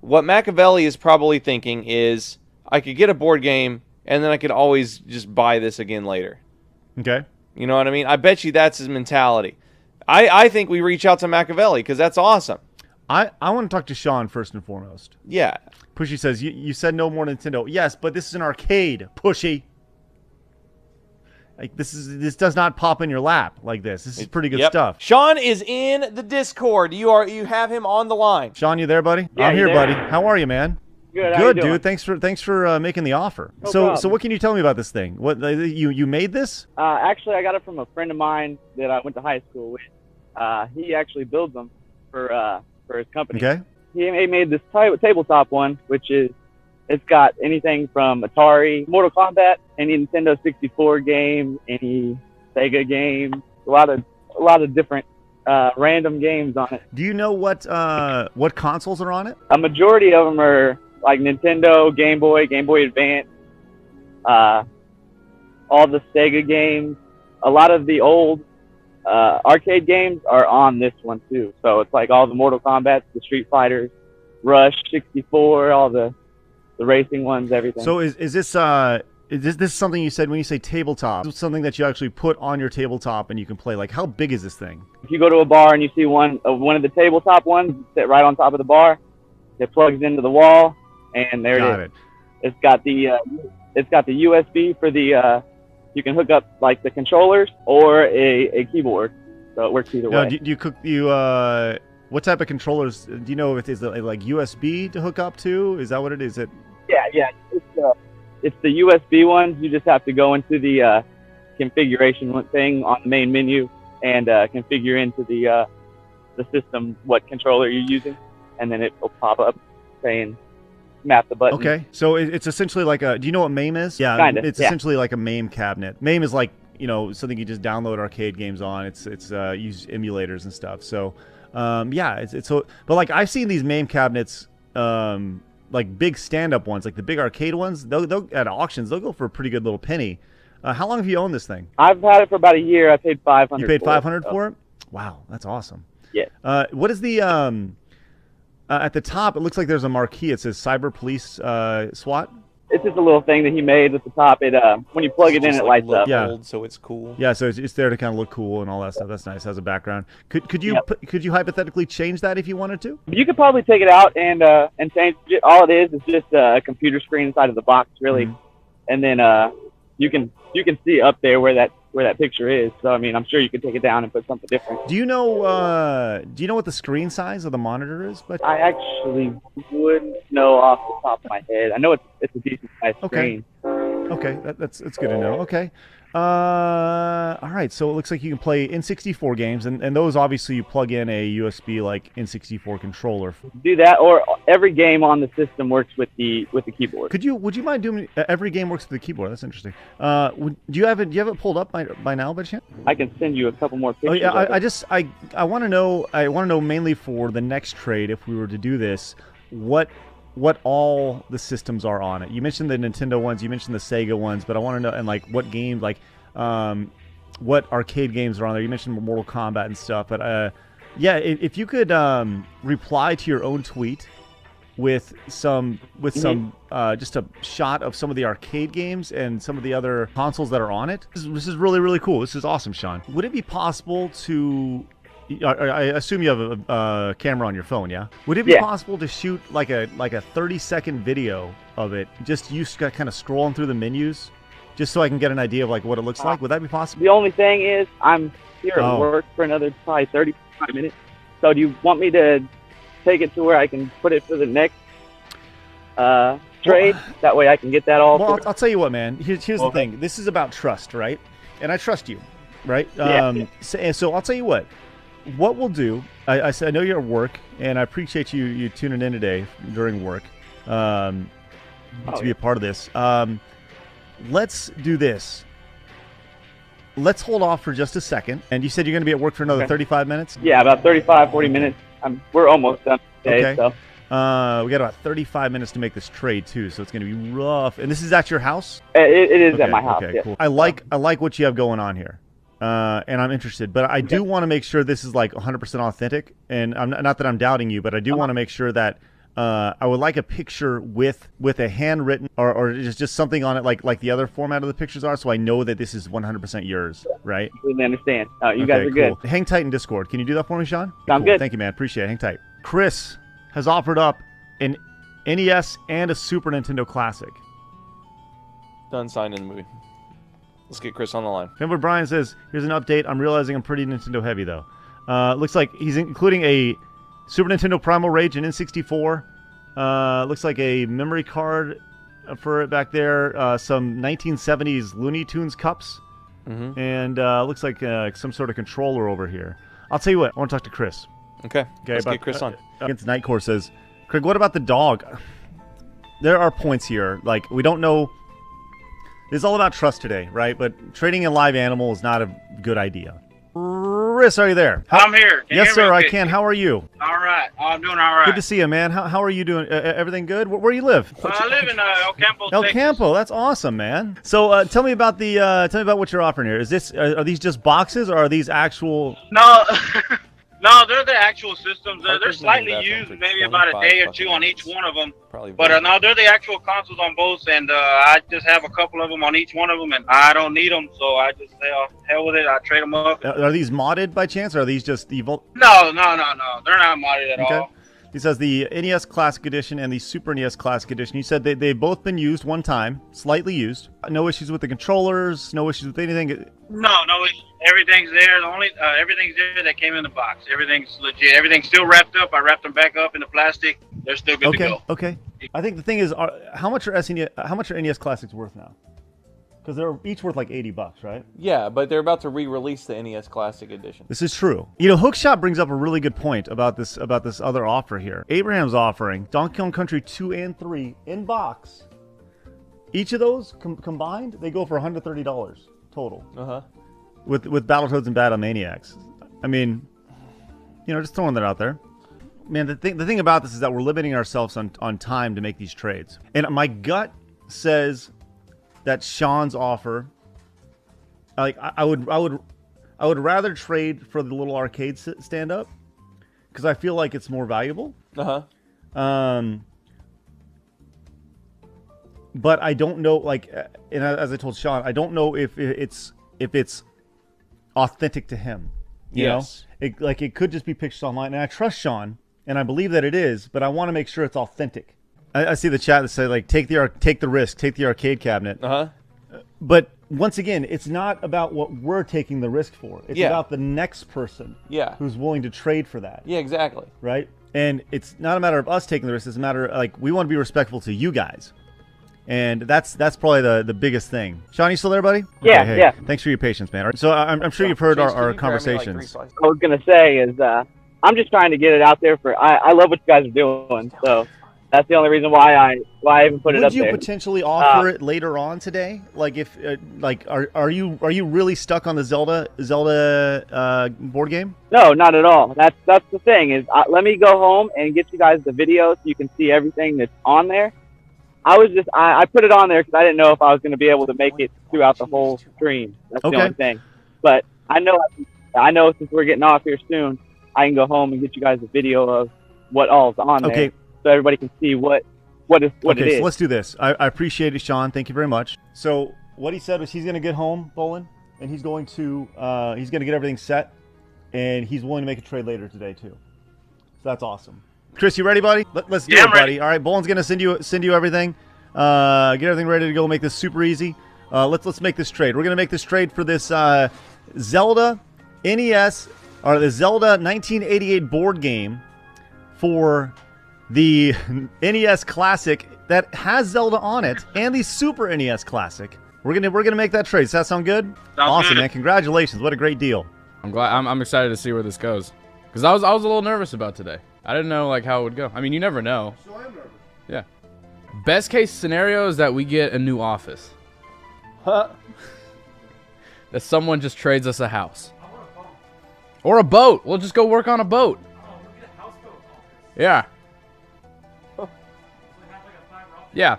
what Machiavelli is probably thinking is, I could get a board game, and then I could always just buy this again later. Okay. You know what I mean? I bet you that's his mentality. I think we reach out to Machiavelli, because that's awesome. I want to talk to Sean first and foremost. Yeah. Pushy says, you said no more Nintendo. Yes, but this is an arcade, Pushy. Like this does not pop in your lap like this. This is pretty good stuff. Sean is in the Discord. You have him on the line. Sean, you there, buddy? Yeah, I'm here, there. buddy. How are you, man? Good. How you doing? Dude. Thanks for making the offer. No so problem. what can you tell me about this thing? What you made this? Actually, I got it from a friend of mine that I went to high school with. He actually builds them for his company. Okay. He made this tabletop one, which is it's got anything from Atari, Mortal Kombat, any Nintendo 64 game, any Sega game, a lot of different random games on it. Do you know what consoles are on it? A majority of them are like Nintendo, Game Boy Advance, all the Sega games. A lot of the old arcade games are on this one too. So it's like all the Mortal Kombat, the Street Fighters, Rush 64, all the racing ones, everything. So is this something you said when you say tabletop? Is it something that you actually put on your tabletop and you can play? Like, how big is this thing? If you go to a bar and you see one of the tabletop ones sit right on top of the bar, it plugs into the wall, and there Got it it. is. It's got the USB for the you can hook up like the controllers or a keyboard, so it works either Now, way. do you what type of controllers? Do you know if it's like USB to hook up to? Is that what it is? Yeah. It's the USB ones. You just have to go into the configuration thing on the main menu and configure into the system what controller you're using, and then it will pop up saying map the button. Okay, so it's essentially like a. Do you know what MAME is? Yeah, Kinda, it's yeah. essentially like a MAME cabinet. MAME is like something you just download arcade games on. It's use emulators and stuff. So it's so. But like I've seen these MAME cabinets. Like big stand-up ones, like the big arcade ones, they'll at auctions, they'll go for a pretty good little penny. How long have you owned this thing? I've had it for about a year. I paid $500. You paid $500 so. for it? Wow, that's awesome. Yeah. What is the at the top? It looks like there's a marquee. It says Cyber Police SWAT. It's just a little thing that he made at the top. It when you plug it in, Just it like lights up. Yeah. old, so it's cool. Yeah, so it's there to kind of look cool and all that stuff. That's nice. Has a background. Could you Yep. could you hypothetically change that if you wanted to? You could probably take it out and change it. All it is just a computer screen inside of the box, really, and then you can see up there where that picture is. So I mean, I'm sure you could take it down and put something different. Do you know what the screen size of the monitor is? But I actually wouldn't know off the top of my head. I know it's a decent sized Okay. screen. Okay, that's good to know. Okay. All right, so it looks like you can play N64 games, and those obviously you plug in a USB like N64 controller. Do that, or every game on the system works with the keyboard. Would you mind doing every game works with the keyboard? That's interesting. Do you have it pulled up by now by chance? I can send you a couple more pictures. Oh yeah, of it. I want to know mainly for the next trade, if we were to do this, what all the systems are on it. You mentioned the Nintendo ones, you mentioned the Sega ones, but I want to know, and like what games, like what arcade games are on there. You mentioned Mortal Kombat and stuff, but if you could reply to your own tweet with some just a shot of some of the arcade games and some of the other consoles that are on it. This is really, really cool. This is awesome, Sean. Would it be possible to I assume you have a camera on your phone, yeah? Would it be possible to shoot like a 30-second video of it, just you kind of scrolling through the menus, just so I can get an idea of like what it looks like? Would that be possible? The only thing is, I'm here at work for another probably 35 minutes. So do you want me to take it to where I can put it for the next trade? That way I can get that all. Well, I'll tell you what, man. Here's the thing. This is about trust, right? And I trust you, right? So I'll tell you what. What we'll do, I know you're at work, and I appreciate you tuning in today during work to be a part of this. Let's do this. let's hold off for just a second. And you said you're going to be at work for another 35 minutes? Yeah, about 35, 40 minutes. We're almost done today, Okay. so. We got about 35 minutes to make this trade too, so it's going to be rough. And this is at your house? It is Okay, at my house, okay, yeah. cool. I like what you have going on here. And I'm interested, but I do want to make sure this is like 100% authentic. And I'm not that I'm doubting you, but I do want to make sure that I would like a picture with a handwritten or just something on it like the other format of the pictures are, so I know that this is 100% yours, right? Completely understand. You guys are good. Cool. Hang tight in Discord. Can you do that for me, Sean? Sounds Cool. good. Thank you, man. Appreciate it. Hang tight. Chris has offered up an NES and a Super Nintendo Classic. Done signing the movie. Let's get Chris on the line. Remember, Brian says, here's an update. I'm realizing I'm pretty Nintendo heavy, though. Looks like he's including a Super Nintendo Primal Rage and N64. Looks like a memory card for it back there. Some 1970s Looney Tunes cups. Mm-hmm. And looks like some sort of controller over here. I'll tell you what. I want to talk to Chris. Okay. Let's get Chris on. Against Nightcore says, Craig, what about the dog? There are points here. Like, we don't know. It's all about trust today, right? But trading a live animal is not a good idea. Chris, are you there? I'm here. Can you Yes, hear me sir, I okay? can. How are you? All right. I'm doing all right. Good to see you, man. How are you doing? Everything good? Where do you live? I live in El Campo, El Texas. Campo. That's awesome, man. So tell me about what you're offering here. Is this are these just boxes or are these actual? No, no, they're the actual systems. They're Parker's slightly maybe used, bathroom for maybe about a 25 day or fucking two on minutes. each one of them. Probably. But no, they're the actual consoles on both, and I just have a couple of them on each one of them, and I don't need them, so I just say, oh, hell with it. I trade them up. Are these modded by chance, or are these just evil? No. They're not modded at Okay. all. He says the NES Classic Edition and the Super NES Classic Edition. He said they've both been used one time, slightly used. No issues with the controllers, no issues with anything. No, everything's there. The only everything's there that came in the box. Everything's legit. Everything's still wrapped up. I wrapped them back up in the plastic. They're still good to go. Okay. I think the thing is, how much are NES Classics worth now? Because they're each worth like $80, right? Yeah, but they're about to re-release the NES Classic Edition. This is true. You know, Hookshot brings up a really good point about this other offer here. Abraham's offering Donkey Kong Country 2 and 3 in box. Each of those combined, they go for $130 total. Uh-huh. With Battletoads and Battle Maniacs. I mean, you know, just throwing that out there. Man, the thing about this is that we're limiting ourselves on time to make these trades. And my gut says that Sean's offer, like I would rather trade for the little arcade stand up because I feel like it's more valuable. But I don't know, like, and as I told Sean, I don't know if it's authentic to him. You know, it could just be pictures online, and I trust Sean, and I believe that it is, but I want to make sure it's authentic. I see the chat that say like take the risk, take the arcade cabinet. But once again, it's not about what we're taking the risk for. It's about the next person who's willing to trade for that. Yeah, exactly. Right? And it's not a matter of us taking the risk. It's a matter of, like, we want to be respectful to you guys. And that's probably the biggest thing. Sean, you still there, buddy? Yeah, Okay, hey, yeah. Thanks for your patience, man. All right, so I'm sure you've heard our conversations. I was gonna say is I'm just trying to get it out there for. I love what you guys are doing, so that's the only reason why I even put it up Would you there. potentially offer it later on today? Like if are you really stuck on the Zelda board game? No, not at all. That's the thing is let me go home and get you guys the video so you can see everything that's on there. I put it on there because I didn't know if I was going to be able to make it throughout the whole stream. That's the only thing. But I know since we're getting off here soon, I can go home and get you guys a video of what all's on there, so everybody can see what it is. Okay, so let's do this. I appreciate it, Sean. Thank you very much. So what he said was he's going to get home, Bolin, and he's going to get everything set, and he's willing to make a trade later today too. So that's awesome. Chris, you ready, buddy? Let's do it, buddy. Ready. All right, Bolin's going to send you everything. Get everything ready to go. Make this super easy. Let's make this trade. We're going to make this trade for this Zelda NES or the Zelda 1988 board game for the NES Classic that has Zelda on it and the Super NES Classic. We're gonna make that trade. Does that sound good? Awesome, man. Congratulations. What a great deal. I'm glad. I'm excited to see where this goes because I was a little nervous about today. I didn't know like how it would go. I mean, you never know. So I'm nervous. Yeah. Best case scenario is that we get a new office. that someone just trades us a house. Or a boat. We'll just go work on a boat. Yeah. Yeah.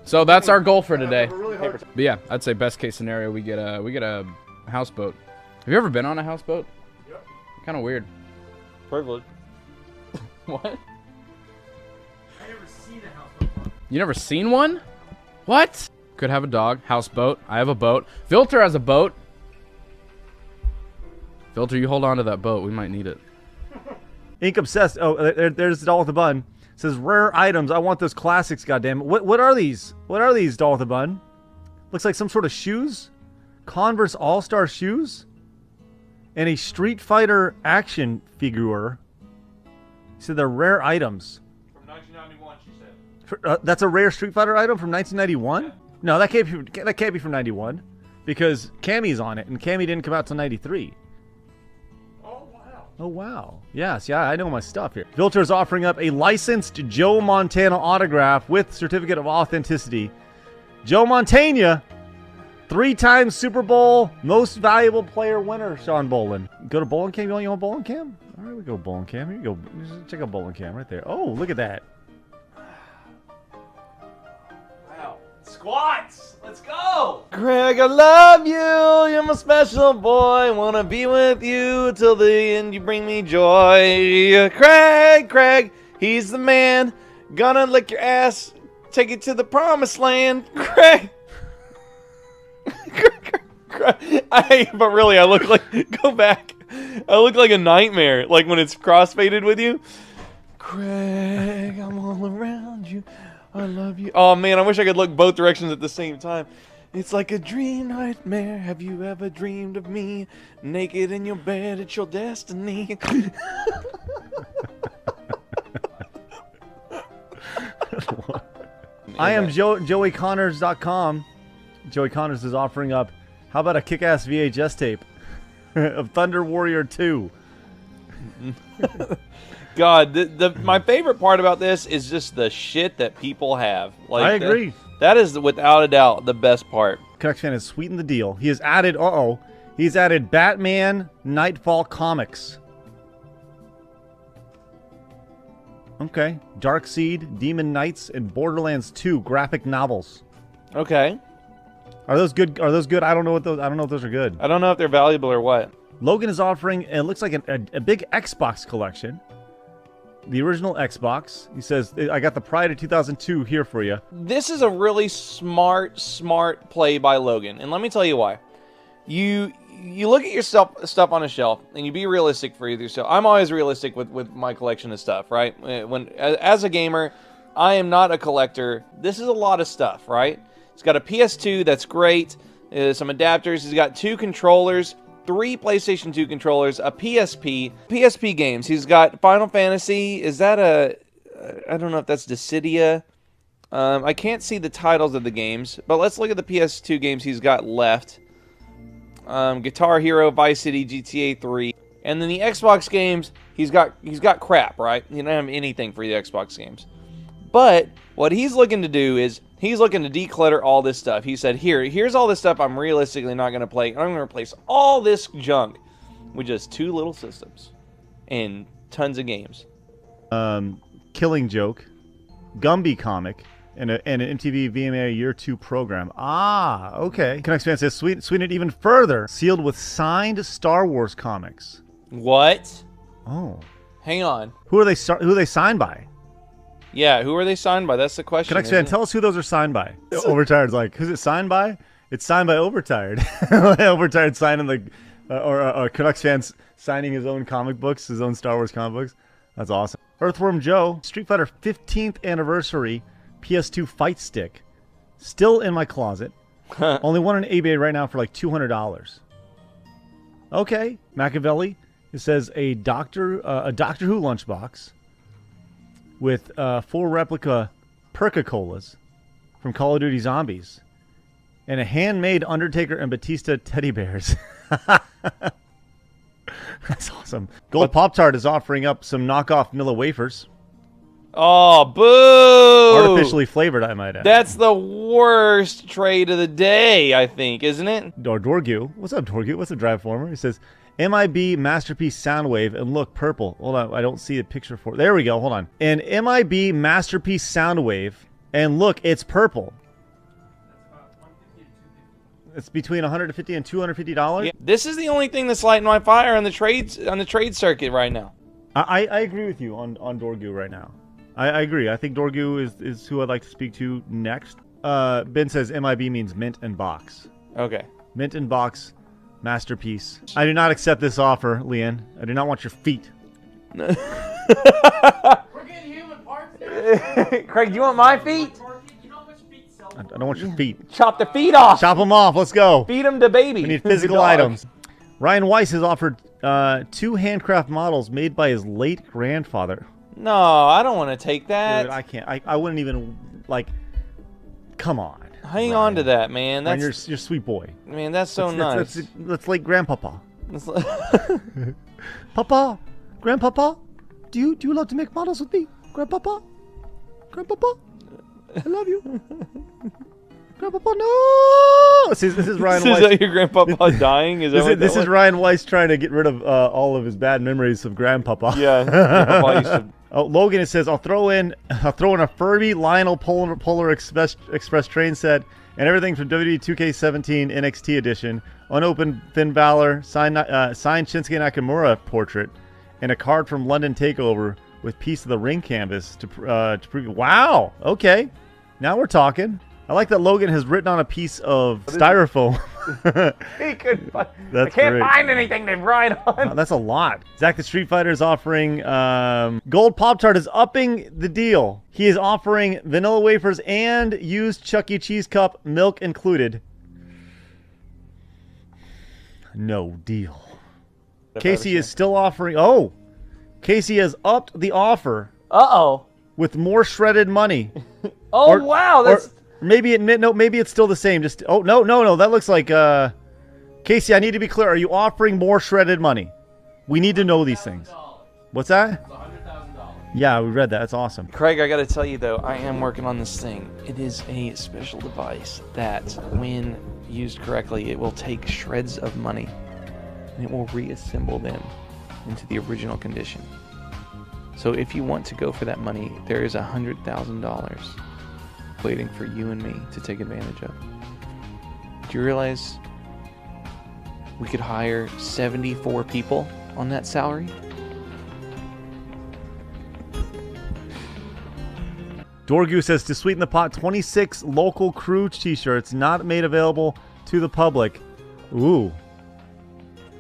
So that's our goal for today. But yeah, I'd say best case scenario, we get a houseboat. Have you ever been on a houseboat? Yep. Kind of weird. Privilege. What? I never seen a houseboat. You never seen one? What? Could have a dog. Houseboat. I have a boat. Filter has a boat. Filter, you hold on to that boat. We might need it. Ink Obsessed. Oh, there's Doll with the Bun. It says rare items. I want those classics, goddammit. What are these? What are these, Doll with the Bun? Looks like some sort of shoes. Converse All-Star shoes. And a Street Fighter action figure. He said they're rare items. From 1991, she said. That's a rare Street Fighter item from 1991? No, that can't be from 91. Because Cammy's on it, and Cammy didn't come out till 93. Oh, wow. Yes, yeah, I know my stuff here. Filter is offering up a licensed Joe Montana autograph with certificate of authenticity. Joe Montana, 3-time Super Bowl most valuable player winner, Sean Bolin. Go to Bowling Cam. You want Bowling Cam? All right, we go Bowling Cam. Here you go. Check out Bowling Cam right there. Oh, look at that. Wow. Squats! Let's go! Craig, I love you. You're my special boy. Wanna be with you till the end. You bring me joy. Craig, he's the man. Gonna lick your ass. Take it to the promised land. Craig. But really, I look like. Go back. I look like a nightmare. Like when it's crossfaded with you. Craig, I'm all around you. I love you. Oh man, I wish I could look both directions at the same time. It's like a dream nightmare. Have you ever dreamed of me? Naked in your bed, it's your destiny. I am JoeyConnors.com. Joey Connors is offering up, how about a kick-ass VHS tape of Thunder Warrior 2? God, my favorite part about this is just the shit that people have. Like, I agree. That is, without a doubt, the best part. Canucks fan has sweetened the deal. He has added, he's added Batman Nightfall comics. Okay. Darkseid, Demon Knights, and Borderlands 2 graphic novels. Okay. Are those good? I don't know if those are good. I don't know if they're valuable or what. Logan is offering, it looks like a big Xbox collection. The original Xbox. He says, I got the Pride of 2002 here for you. This is a really smart play by Logan. And let me tell you why. You look at your stuff on a shelf, and you be realistic for yourself. I'm always realistic with my collection of stuff, right? As a gamer, I am not a collector. This is a lot of stuff, right? He's got a PS2, that's great. Some adapters. He's got 2 controllers. 3 PlayStation 2 controllers, a PSP games. He's got Final Fantasy. Is that I don't know if that's Dissidia. I can't see the titles of the games, but let's look at the PS2 games he's got left. Guitar Hero, Vice City, GTA 3. And then the Xbox games, he's got crap, right? He doesn't have anything for the Xbox games. But what he's looking to do is he's looking to declutter all this stuff. He said, here's all this stuff I'm realistically not going to play. I'm going to replace all this junk with just 2 little systems and tons of games. Killing Joke, Gumby comic, and an MTV VMA Year 2 program. Ah, okay. Canucks fan says, sweeten it even further. Sealed with signed Star Wars comics. What? Oh. Hang on. Who are they signed by? Yeah, who are they signed by? That's the question. Canucks fan, tell us who those are signed by. Overtired's like, who's it signed by? It's signed by Overtired. Overtired signing or Canucks fans signing his own comic books, his own Star Wars comic books. That's awesome. Earthworm Joe, Street Fighter 15th anniversary PS2 fight stick, still in my closet. Only one on eBay right now for like $200. Okay, Machiavelli. It says a Doctor Who lunchbox with 4 replica Perca-Colas from Call of Duty Zombies, and a handmade Undertaker and Batista teddy bears. That's awesome. Gold Pop-Tart is offering up some knockoff Milla wafers. Oh, boo! Artificially flavored, I might add. That's the worst trade of the day, I think, isn't it? Or Dorgu. What's up, Dorgu? What's up, Drive Former? He says, MIB Masterpiece Soundwave, and look, purple. Hold on, I don't see a picture for it. There we go, hold on. An MIB Masterpiece Soundwave, and look, it's purple. It's between $150 and $250. Yeah, this is the only thing that's lighting my fire on the trade circuit right now. I agree with you on Dorgu right now. I agree. I think Dorgu is who I'd like to speak to next. Ben says MIB means mint and box. Okay. Mint and box, masterpiece. I do not accept this offer, Leanne. I do not want your feet. We're getting human parts now. Craig, do you want my feet? I don't want your feet. Chop the feet off. Chop them off. Let's go. Feed them to baby. We need physical items. Ryan Weiss has offered 2 handcraft models made by his late grandfather. No, I don't want to take that. Dude, I can't. I wouldn't even, like, come on. Hang Ryan. on to that, man. That's Ryan, you're sweet boy. Man, that's so nice. That's like grandpapa. Papa, grandpapa, do you love to make models with me? Grandpapa, I love you. Grandpapa, no! This is Ryan Weiss. Is that your grandpapa dying? This is Ryan Weiss trying to get rid of all of his bad memories of grandpapa. Yeah. Grandpapa used to... Oh, Logan, it says I'll throw in a Furby Lionel Polar Express train set and everything from WWE 2K17 NXT edition, unopened Finn Balor, signed Shinsuke Nakamura portrait, and a card from London Takeover with piece of the ring canvas to prove. Wow. Okay, now we're talking. I like that Logan has written on a piece of styrofoam. He couldn't find. That's I can't great. find anything to write on. Oh, that's a lot. Zach the Street Fighter is offering Gold Pop-Tart is upping the deal. He is offering vanilla wafers and used Chuck E. Cheese cup, milk included. No deal. Casey is still offering. Oh, Casey has upped the offer. Uh-oh. With more shredded money. Oh, wow. That's... Maybe it's still the same. Just no. That looks like Casey, I need to be clear. Are you offering more shredded money? We need to know these things. What's that? Yeah, we read that. That's awesome. Craig, I got to tell you though, I am working on this thing. It is a special device that, when used correctly, it will take shreds of money and it will reassemble them into the original condition. So if you want to go for that money, there is $100,000 waiting for you and me to take advantage of. Do you realize we could hire 74 people on that salary? Dorgu says to sweeten the pot, 26 local crew t-shirts not made available to the public. Ooh.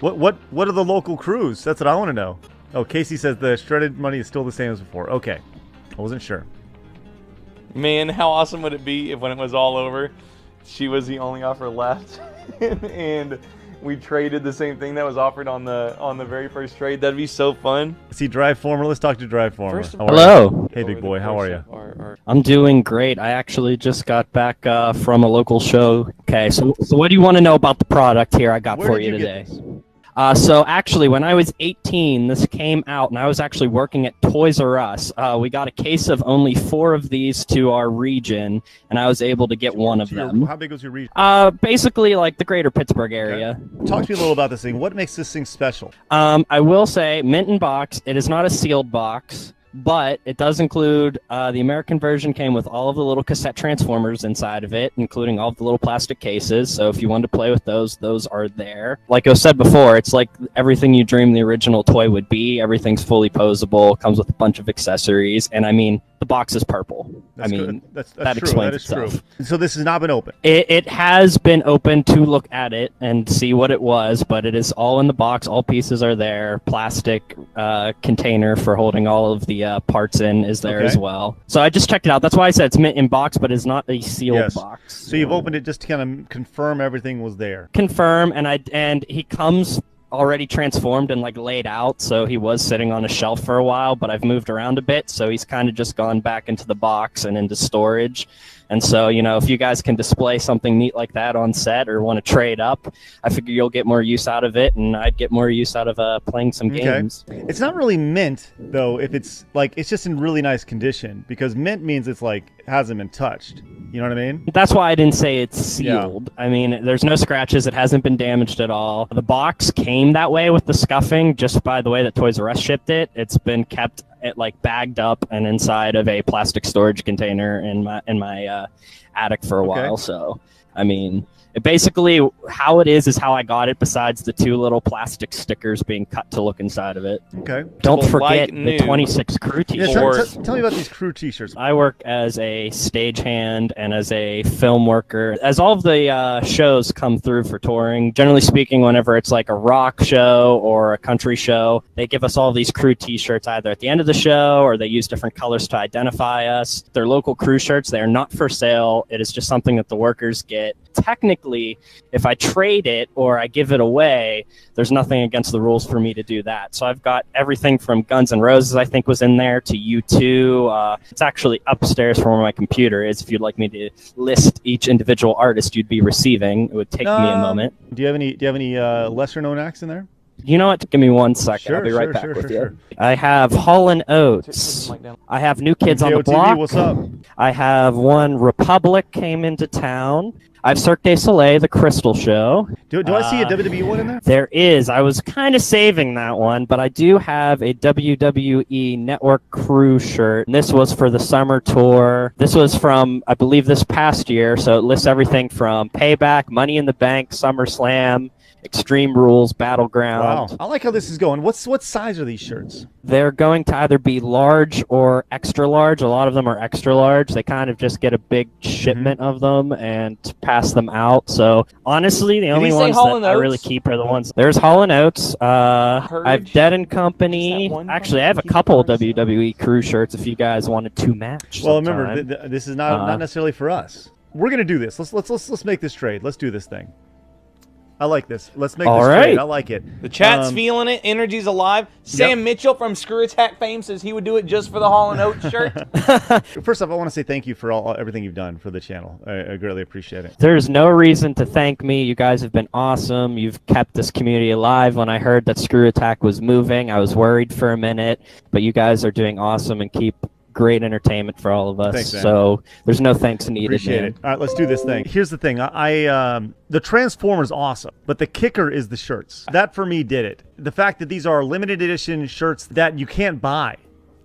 What are the local crews? That's what I want to know. Oh, Casey says the shredded money is still the same as before. Okay. I wasn't sure. Man, how awesome would it be if when it was all over, she was the only offer left and we traded the same thing that was offered on the very first trade? That'd be so fun. See, Drive Former. Let's talk to Drive Former. Hello. Hey, big boy. How are you? I'm doing great. I actually just got back from a local show. Okay, so what do you want to know about the product here I got for you today? So actually, when I was 18, this came out, and I was actually working at Toys R Us. We got a case of only 4 of these to our region, and I was able to get one of them. How big was your region? Basically, like the greater Pittsburgh area. Okay. Talk to me a little about this thing. What makes this thing special? I will say, mint in box. It is not a sealed box, but it does include the American version came with all of the little cassette transformers inside of it, including all of the little plastic cases. So if you wanted to play with those are there. Like I said before, it's like everything you dreamed the original toy would be. Everything's fully posable, comes with a bunch of accessories, and I mean, the box is purple. That's I mean, that's that true. explains That is itself. true. So this has not been open. It has been open to look at it and see what it was, but it is all in the box. All pieces are there. Plastic container for holding all of the parts in is there as well. So I just checked it out. That's why I said it's mint in box, but it's not a sealed box. So you've opened it just to kind of confirm everything was there. Confirm, and he comes already transformed and like laid out, so he was sitting on a shelf for a while, but I've moved around a bit, so he's kind of just gone back into the box and into storage. And so, you know, if you guys can display something neat like that on set or want to trade up, I figure you'll get more use out of it, and I'd get more use out of playing some games. It's not really mint, though, if it's like, it's just in really nice condition, because mint means it's like, hasn't been touched. You know what I mean? That's why I didn't say it's sealed. I mean, there's no scratches. It hasn't been damaged at all. The box came that way with the scuffing just by the way that Toys R Us shipped it. It's been kept like bagged up and inside of a plastic storage container in my attic for a while. So, I mean, it basically how it is how I got it, besides the 2 little plastic stickers being cut to look inside of it. Okay. Don't Well, forget like the new. 26 crew Yeah, t-shirts. tell me about these crew t-shirts. I work as a stagehand and as a film worker. As all of the shows come through for touring, generally speaking, whenever it's like a rock show or a country show, they give us all these crew t-shirts either at the end of the show, or they use different colors to identify us. They're local crew shirts. They are not for sale. It is just something that the workers get. Technically, if I trade it or I give it away, there's nothing against the rules for me to do that. So I've got everything from Guns N' Roses, I think, was in there, to U2. It's actually upstairs from where my computer is. If you'd like me to list each individual artist you'd be receiving, it would take me a moment. Do you have any lesser known acts in there? You know what? Give me 1 second. Sure, I'll be right sure, back sure, with sure, you. I have Hall & Oates. I have New Kids on the JOTV, Block. what's up? I have one Republic came into town. I have Cirque du Soleil, The Crystal Show. Do I see a WWE one in there? There is. I was kind of saving that one, but I do have a WWE Network crew shirt. And this was for the summer tour. This was from, I believe, this past year. So it lists everything from Payback, Money in the Bank, SummerSlam, Extreme Rules, Battleground. Wow. I like how this is going. What size are these shirts? They're going to either be large or extra large. A lot of them are extra large. They kind of just get a big shipment of them and pass them out. So honestly, the only he say ones Hall that & I really Oates? keep are the ones. There's Hall & Oates. I have Dead and Company. Is that one Actually, I have a Keep couple ours? WWE crew shirts if you guys wanted to match. Well, sometime. remember, this is not necessarily for us. We're gonna do this. Let's make this trade. Let's do this thing. I like this. Let's make All this right. trade. I like it. The chat's feeling it. Energy's alive. Sam Mitchell from Screw Attack fame says he would do it just for the Hall & Oates shirt. First off, I want to say thank you for everything you've done for the channel. I greatly appreciate it. There's no reason to thank me. You guys have been awesome. You've kept this community alive. When I heard that Screw Attack was moving, I was worried for a minute, but you guys are doing awesome and keep great entertainment for all of us. Thanks, man. So there's no thanks needed. Appreciate man. it. All right, let's do this thing. Here's the thing. The Transformer's awesome, but the kicker is the shirts. That for me did it. The fact that these are limited edition shirts that you can't buy.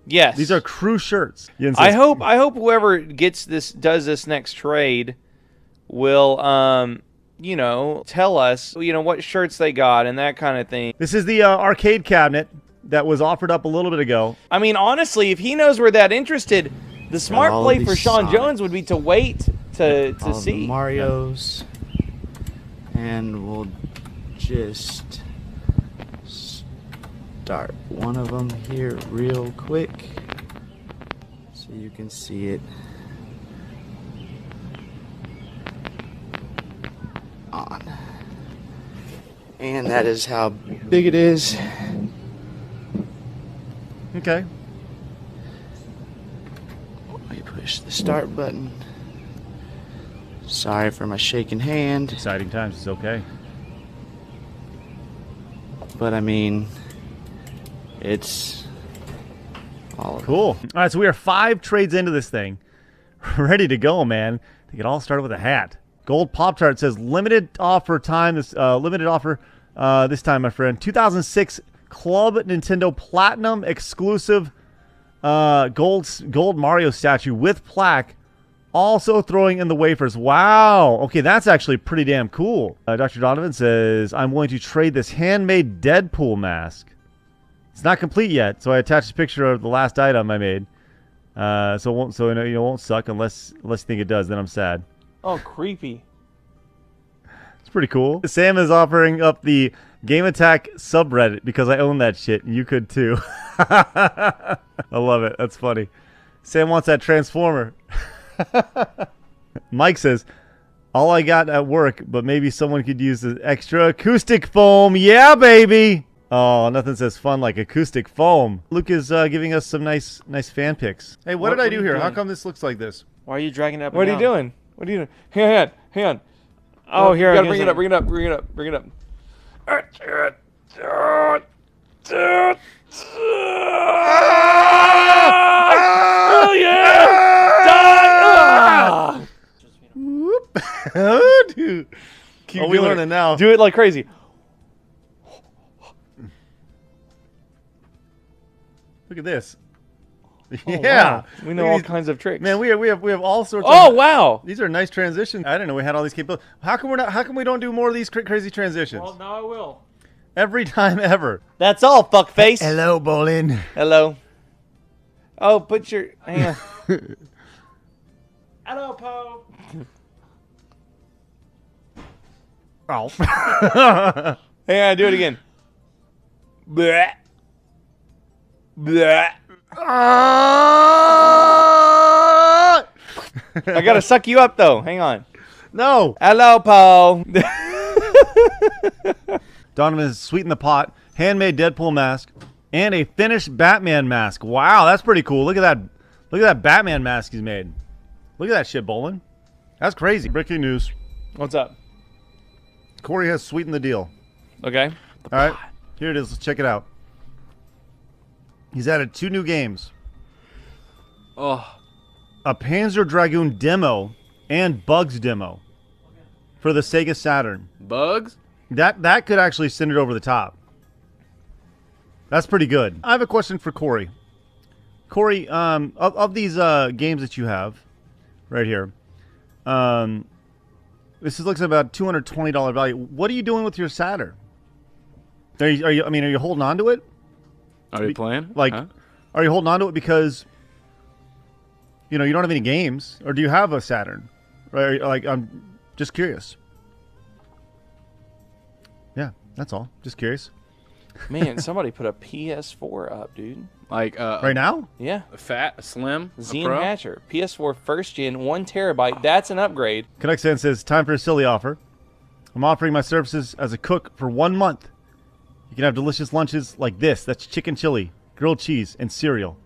Yes. These are crew shirts. I hope whoever does this next trade will tell us what shirts they got and that kind of thing. This is the arcade cabinet that was offered up a little bit ago. I mean, honestly, if he knows we're that interested, the smart all play these for Sean Sonics. Jones would be to wait to All see. the Marios, and we'll just start one of them here real quick so you can see it on. And that is how big it is. Okay. We push the start button. Sorry for my shaking hand. Exciting times. It's okay. But I mean, it's all of Cool. All right, so we are 5 trades into this thing. Ready to go, man. I think it all started with a hat. Gold Pop-Tart says limited offer time. This this time, my friend. 2006 Club Nintendo Platinum exclusive gold Mario statue with plaque. Also throwing in the wafers. Wow. Okay, that's actually pretty damn cool. Dr. Donovan says, I'm willing to trade this handmade Deadpool mask. It's not complete yet, so I attached a picture of the last item I made. So it won't suck unless you think it does. Then I'm sad. Oh, creepy. It's pretty cool. Sam is offering up the Game Attack subreddit because I own that shit, and you could too. I love it. That's funny. Sam wants that Transformer. Mike says, All I got at work, but maybe someone could use the extra acoustic foam. Yeah, baby. Oh, nothing says fun like acoustic foam. Luke is giving us some nice fan pics. Hey, what did I do here? How come this looks like this? Why are you dragging it up? What are you doing? What are you doing? Hang on. Oh, here. You gotta bring it up. Bring it up. Oh yeah! Die! Whoop. Oh, dude. Keep we doing learning it. now. Do it like crazy. Look at this. Oh, Yeah, wow. We know all kinds of tricks. Man, we have all sorts. Oh of, wow! These are nice transitions. I didn't know we had all these capabilities. How come we don't do more of these crazy transitions? Well, now I will. Every time ever. That's all, fuckface. Hello, Bolin. Hello. Oh, put your hang on. Hello, Poe. Oh. Hang on, do it again. Bleh. Bleh. I gotta suck you up though. Hang on. No. Hello, Poe. Donovan has sweetened the pot, handmade Deadpool mask, and a finished Batman mask. Wow, that's pretty cool. Look at that. Look at that Batman mask he's made. Look at that shit, Bolin. That's crazy. Breaking news. What's up? Corey has sweetened the deal. Okay. All right, here it is. Let's check it out. He's added 2 new games. Oh. A Panzer Dragoon demo and Bugs demo for the Sega Saturn. Bugs? That could actually send it over the top. That's pretty good. I have a question for Corey. Corey, of these games that you have right here, this looks like about $220 value. What are you doing with your Saturn? Are you holding on to it? Are you playing? Like, huh? Are you holding on to it because you don't have any games, or do you have a Saturn? Right? Like, I'm just curious. Yeah, that's all. Just curious. Man, somebody put a PS4 up, dude. Like right now? Yeah. A fat, a slim, Zian a pro? Hatcher, PS4 first gen, 1 terabyte. That's an upgrade. Canucksan says, time for a silly offer. I'm offering my services as a cook for 1 month. You can have delicious lunches like this. That's chicken chili, grilled cheese, and cereal.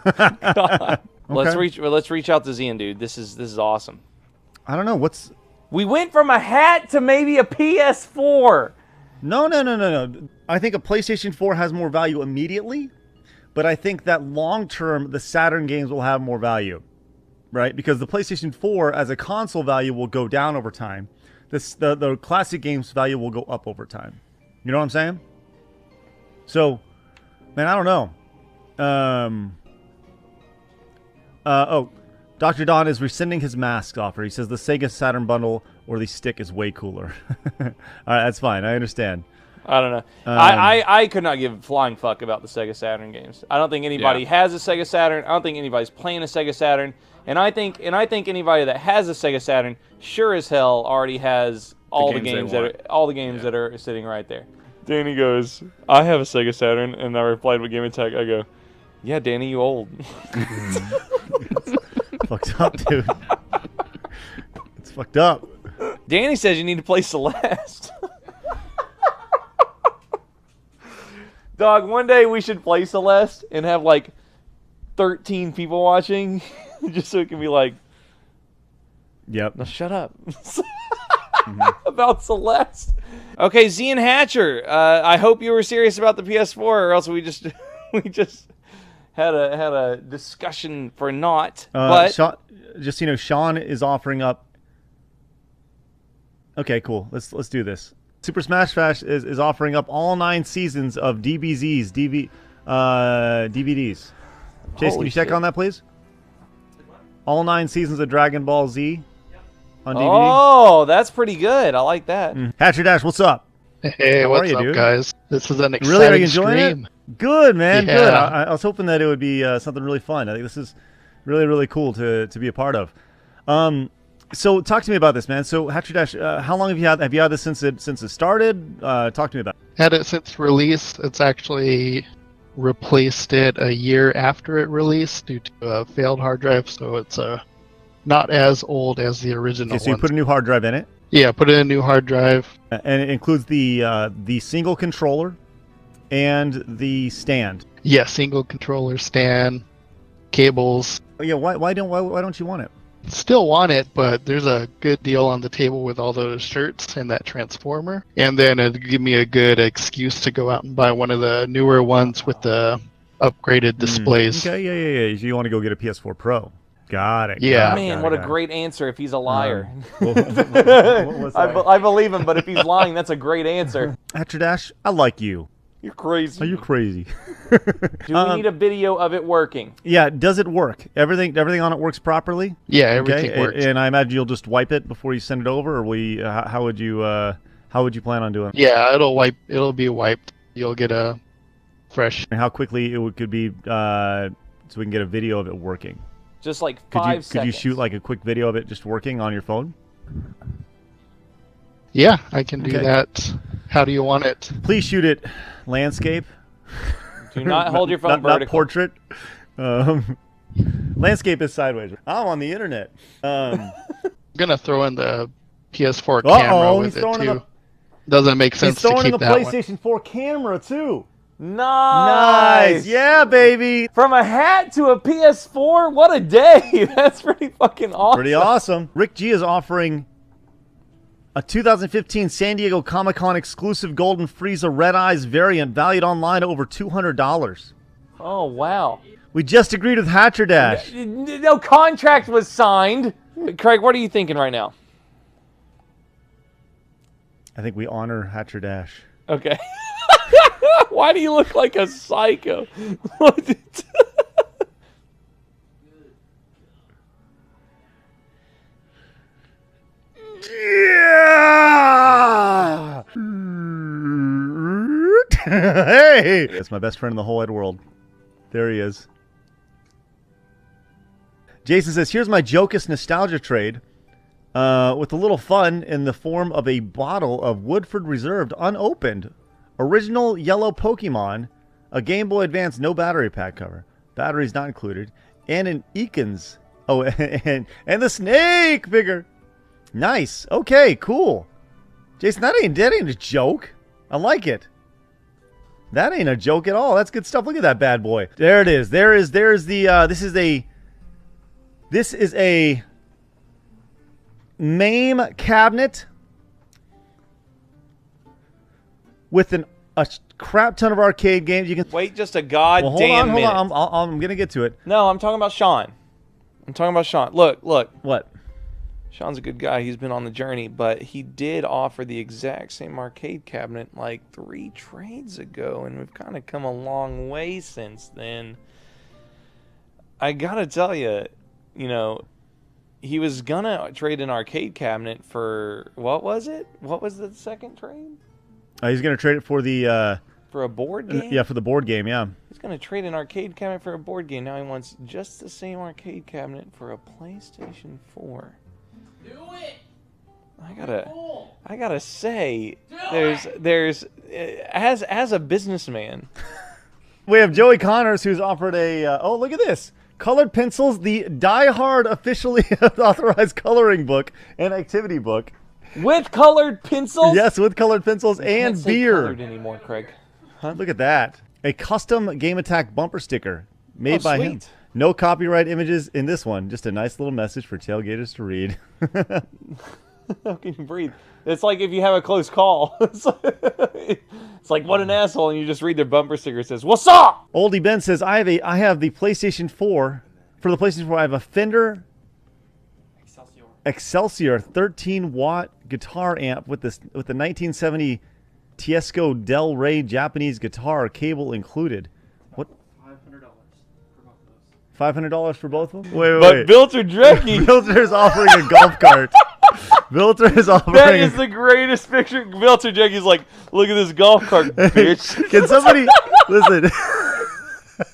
God. Okay. Let's reach out to Zian, dude. This is awesome. I don't know what's. We went from a hat to maybe a PS4. No. I think a PlayStation 4 has more value immediately, but I think that long term the Saturn games will have more value, right? Because the PlayStation 4 as a console value will go down over time. The classic games value will go up over time. You know what I'm saying? So, man, I don't know. Dr. Don is rescinding his mask offer. He says the Sega Saturn bundle or the stick is way cooler. All right, that's fine. I understand. I don't know. I could not give a flying fuck about the Sega Saturn games. I don't think anybody has a Sega Saturn. I don't think anybody's playing a Sega Saturn. And I think anybody that has a Sega Saturn sure as hell already has all the games that are sitting right there. Danny goes, I have a Sega Saturn, and I replied with Game Attack. I go, yeah, Danny, you old. Fucked up, dude. It's fucked up. Danny says you need to play Celeste. Dog, one day we should play Celeste and have like 13 people watching, just so it can be like, yep. Now shut up. About Celeste. Okay, Zian Hatcher. I hope you were serious about the PS4, or else we just had a discussion for naught. But Sean, just Sean is offering up. Okay, cool. Let's do this. Super Smash Bash is offering up all 9 seasons of DBZ's DVDs. Chase, can you check on that, please? All 9 seasons of Dragon Ball Z on DVD. Oh, that's pretty good. I like that. Hatcher Dash, what's up? Hey, How what's are you, up, dude? guys? This is an exciting Really, are you enjoying stream. it? Good, man. Yeah. Good. I was hoping that it would be something really fun. I think this is really, really cool to be a part of. So talk to me about this, man. So Hatcher Dash, how long have you had this since it started? Talk to me about it. Had it since release. It's actually replaced it a year after it released due to a failed hard drive. So it's not as old as the original Okay, so you ones. put a new hard drive in it, Yeah, put in a new hard drive. and it includes the single controller and the stand. Yeah, single controller stand, cables. Oh, yeah, why don't you want it? Still want it, but there's a good deal on the table with all those shirts and that transformer. And then it'd give me a good excuse to go out and buy one of the newer ones with the upgraded displays. Okay, yeah. So you want to go get a PS4 Pro? Got it. Yeah. Man, what a great answer if he's a liar. What was that? I believe him, but if he's lying, that's a great answer. Dash, I like you. You're crazy. Are you crazy? Do we need a video of it working? Yeah, does it work? Everything on it works properly? Yeah, everything works. And I imagine you'll just wipe it before you send it over, or how would you plan on doing it? Yeah, it'll be wiped. You'll get a fresh. And how quickly could be so we can get a video of it working? Just like Could 5 you seconds. shoot like a quick video of it just working on your phone? Yeah, I can do Okay. that. How do you want it? Please shoot it landscape. Do not hold your phone not vertical. portrait. Landscape is sideways. I'm on the internet. I'm gonna throw in the PS4 Uh-oh, camera he's with it throwing in too. Doesn't make sense He's to throwing in keep the that one. PlayStation 4 camera too. Nice. Yeah, baby. From a hat to a PS4? What a day. That's pretty fucking awesome. Pretty awesome. Rick G is offering a 2015 San Diego Comic-Con exclusive Golden Frieza Red Eyes variant valued online at over $200. Oh, wow. We just agreed with Hatcher Dash. No contract was signed. Craig, what are you thinking right now? I think we honor Hatcher Dash. Okay. Why do you look like a psycho? Yeah! Hey! That's my best friend in the whole wide world. There he is. Jason says, here's my Jocus nostalgia trade with a little fun in the form of a bottle of Woodford Reserved unopened. Original yellow Pokemon, a Game Boy Advance no battery pack cover. Batteries not included. And an Eakins. Oh, and the snake figure. Nice. Okay, cool. Jason, that ain't a joke. I like it. That ain't a joke at all. That's good stuff. Look at that bad boy. There it is. There's the this is a MAME cabinet with a crap ton of arcade games. You can Wait just a goddamn minute. Hold on. I'm gonna get to it. No, I'm talking about Sean. Look. What? Sean's a good guy. He's been on the journey, but he did offer the exact same arcade cabinet like 3 trades ago, and we've kind of come a long way since then. I gotta tell you, he was gonna trade an arcade cabinet for, what was it? What was the second trade? He's gonna trade it for the For a board game? yeah, for the board game. Yeah. He's gonna trade an arcade cabinet for a board game. Now he wants just the same arcade cabinet for a PlayStation 4. Do it. I gotta say, there's as a businessman. We have Joey Connors who's offered a oh, look at this. Colored pencils, the Die Hard officially authorized coloring book and activity book. With colored pencils? Yes, with colored pencils You and can't say beer. colored anymore, Craig. Huh? Look at that. A custom Game Attack bumper sticker made by him. sweet. No copyright images in this one. Just a nice little message for tailgaters to read. How can you breathe? It's like if you have a close call. It's like, what an asshole, and you just read their bumper sticker. It says, "What's up?" Oldie Ben says, I have the PlayStation 4. For the PlayStation 4, I have a Fender Excelsior 13-watt guitar amp with the 1970 Tiesco Del Rey Japanese guitar cable included. What? $500 for both of them? Wait. But Bilter Drecky. Bilter's offering a golf cart. Bilter is offering. That is the greatest picture. Bilter Drecky's like, look at this golf cart, bitch. Can somebody listen?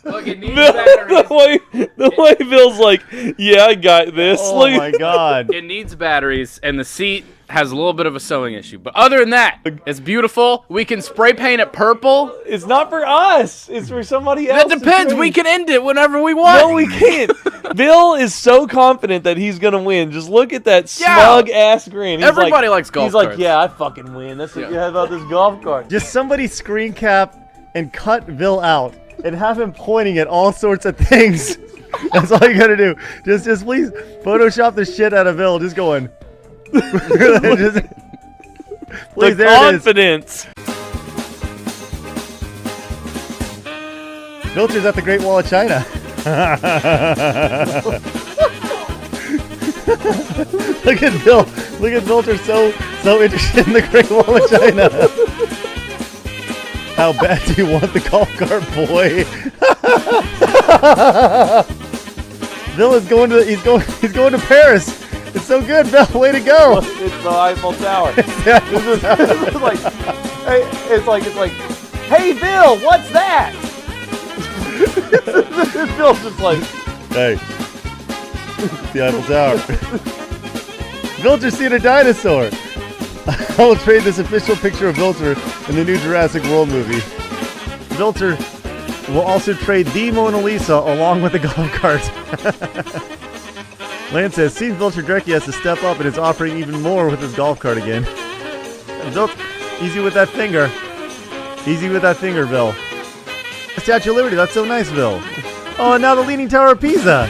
Look, it needs the way Bill's like, yeah, I got this. Oh Look. my god. It needs batteries, and the seat has a little bit of a sewing issue. But other than that, it's beautiful. We can spray paint it purple. It's not for us. It's for somebody else. That depends. We can end it whenever we want. No, we can't. Bill is so confident that he's gonna win. Just look at that smug ass grin. He's Everybody likes golf He's carts. like, yeah, I fucking win. That's what you have about this golf cart. Just somebody screen cap and cut Bill out and have him pointing at all sorts of things. That's all you gotta do. Just please Photoshop the shit out of Bill. Just going. Just, please, The there confidence. it is. Filters at the Great Wall of China. Look at Bill. Look at Filter so interested in the Great Wall of China. How bad do you want the golf cart, boy? Bill is going to he's going to Paris. It's so good, Bill. Way to go. It's the Eiffel Tower. This is like, hey, it's like, hey, Bill, what's that? Bill's just like, hey, it's the Eiffel Tower. Vilter's seen a dinosaur. I will trade this official picture of Vilter in the new Jurassic World movie. Vilter will also trade the Mona Lisa along with the golf cart. Lance says, seems Vilter directly has to step up and is offering even more with his golf cart again. Easy with that finger. Easy with that finger, Bill. Statue of Liberty, that's so nice, Bill. Oh, and now the Leaning Tower of Pisa.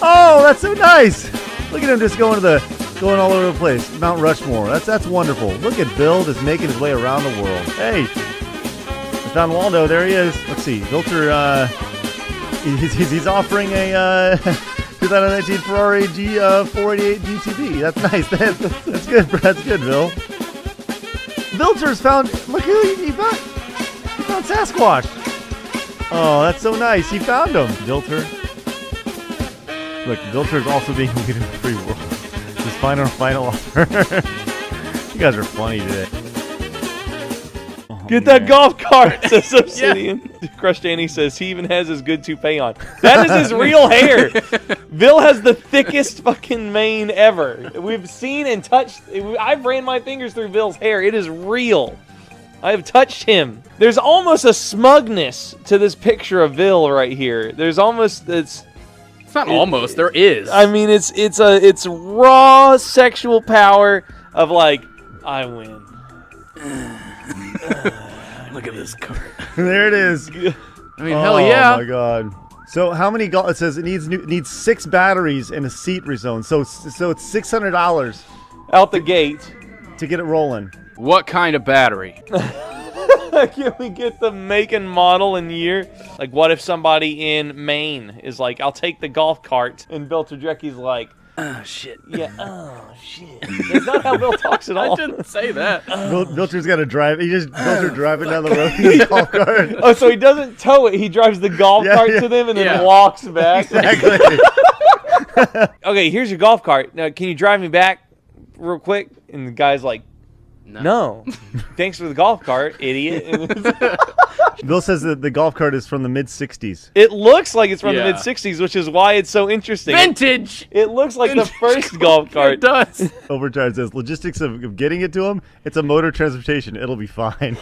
Oh, that's so nice. Look at him just going all over the place. Mount Rushmore. That's wonderful. Look at Bill just making his way around the world. Hey, I found Waldo. There he is. Let's see. Vilter, he's offering a 2019 Ferrari G488 GTB. That's nice. That's good. That's good, Bill. Vilter's found. Look who he found. He found Sasquatch. Oh, that's so nice. He found him. Vilter. Look, Vilter's also being leader in the free world. His final offer. You guys are funny today. get that golf cart, says Obsidian. Crushed Annie says he even has his good toupee on. That is his real hair. Bill has the thickest fucking mane ever. We've seen and touched. I've ran my fingers through Bill's hair. It is real. I have touched him. There's almost a smugness to this picture of Bill right here. There's almost It's not almost. There is. I mean, it's raw sexual power of like, I win. Look at this cart. There it is. I mean, hell yeah. Oh my god. So how many? It says it needs 6 batteries and a seat rezone. So it's $600 out the gate to get it rolling. What kind of battery? Can we get the make and model and year? Like, what if somebody in Maine is like, I'll take the golf cart, and Bill Tadrecki's like, oh, shit. Yeah, oh, shit. That's not how Bill talks at all. I didn't say that. Vilter's got to drive. Vilter driving down the road in his golf cart. Oh, so he doesn't tow it. He drives the golf cart to them and then walks back. Exactly. Okay, here's your golf cart. Now, can you drive me back real quick? And the guy's like, no. Thanks for the golf cart, idiot. Bill says that the golf cart is from the mid-'60s. It looks like it's from the mid-'60s, which is why it's so interesting. Vintage! It looks like the first golf cart. It does. Overcharge says, logistics of getting it to him, it's a motor transportation. It'll be fine.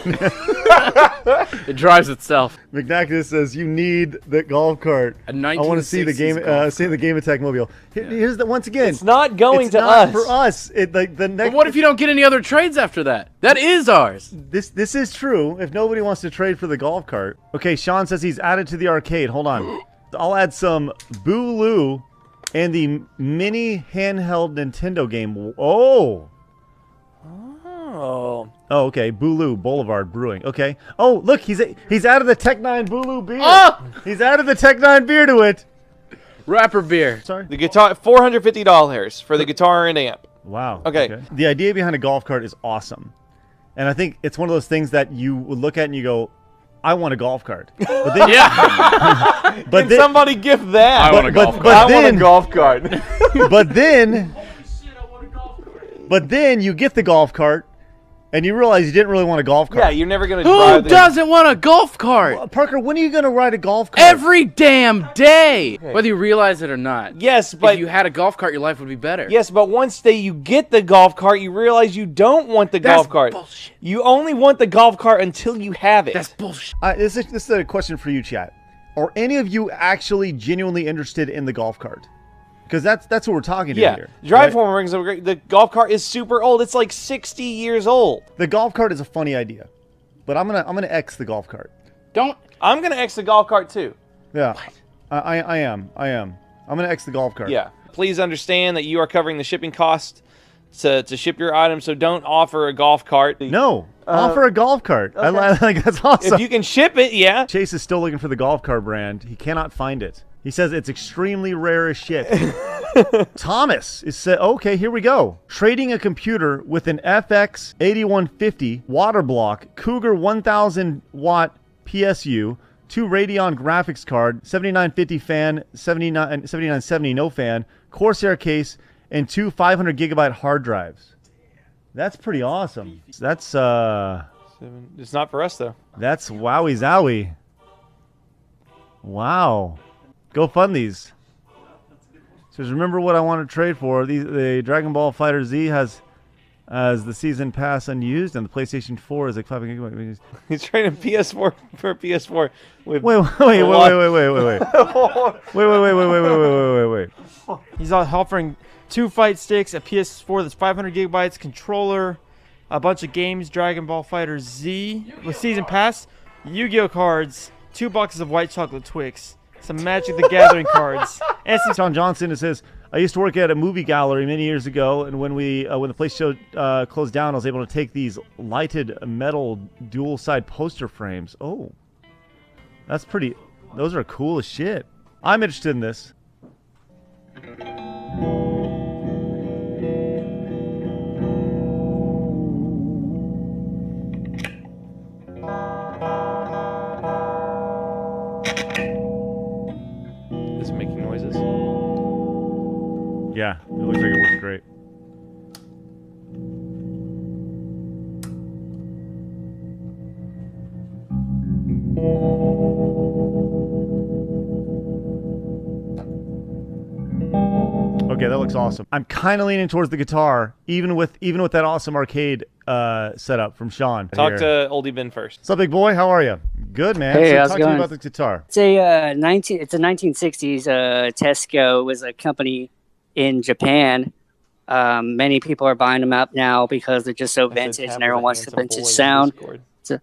It drives itself. McNackness says, you need the golf cart. I want to see the game the Game Attack Mobile. Here's the once again. It's not going it's to not us. for us. The next. But what if you don't get any other trades after that? That is ours. This is true. If nobody wants to trade for the golf cart. Okay, Sean says he's added to the arcade. Hold on. I'll add some Boo-Loo and the mini handheld Nintendo game. Oh, okay. Boo-Loo Boulevard Brewing. Okay. Oh, look, he's added the Tech 9 Boo-Loo beer. Oh! He's added the Tech 9 beer to it. Rapper beer. Sorry. The guitar, $450 for the guitar and amp. Wow. Okay. The idea behind a golf cart is awesome. And I think it's one of those things that you would look at and you go, I want a golf cart. But then, Can somebody gift that? I want a golf cart. I want a golf cart. But then you get the golf cart, And you realize you didn't really want a golf cart. Yeah, you're never gonna Who drive. doesn't want a golf cart? Well, Parker, when are you going to ride a golf cart? Every damn day, whether you realize it or not. Yes, but if you had a golf cart, your life would be better. Yes, but once you get the golf cart, you realize you don't want the golf cart. Bullshit. You only want the golf cart until you have it. That's bullshit. This is a question for you, chat. Are any of you actually genuinely interested in the golf cart? Because that's what we're talking to here. Drive form rings are great. The golf cart is super old. It's like 60 years old. The golf cart is a funny idea, but I'm gonna X the golf cart. I'm gonna X the golf cart too. Yeah, I am. I'm gonna X the golf cart. Yeah. Please understand that you are covering the shipping cost to ship your items, so don't offer a golf cart. No, offer a golf cart. Okay. I like that's awesome. If you can ship it, yeah. Chase is still looking for the golf cart brand. He cannot find it. He says it's extremely rare as shit. Thomas is said, okay, here we go. Trading a computer with an FX 8150 water block, Cougar 1000 watt PSU, 2 Radeon graphics card, 7950 fan, 7970 no fan, Corsair case, and 2 500 gigabyte hard drives. That's pretty awesome. That's It's not for us though. That's wowie zowie. Wow. Go fund these. Says, remember what I want to trade for. The Dragon Ball Fighter Z has the season pass unused, and the PlayStation 4 is like 5 gigabytes. He's trading PS4 for PS4 with Wait. Wait. He's offering 2 fight sticks, a PS4 that's 500 gigabytes, controller, a bunch of games, Dragon Ball Fighter Z with season pass, Yu-Gi-Oh cards, 2 boxes of white chocolate Twix, some Magic the Gathering cards, and some. John Johnson, it says, I used to work at a movie gallery many years ago, and when the place closed down, I was able to take these lighted metal dual-side poster frames. Oh, that's pretty. Those are cool as shit. I'm interested in this. Is it making noises? Yeah, it looks like it works great. Okay, that looks awesome. I'm kind of leaning towards the guitar, even with that awesome arcade setup from Sean. Talk here. to Oldie Ben first. What's up, big boy? How are you? Good, man. Hey, so how's talk it to me going? about the guitar. It's a 1960s Tesco was a company in Japan. Many people are buying them up now because they're just so vintage and everyone wants the vintage sound. It's a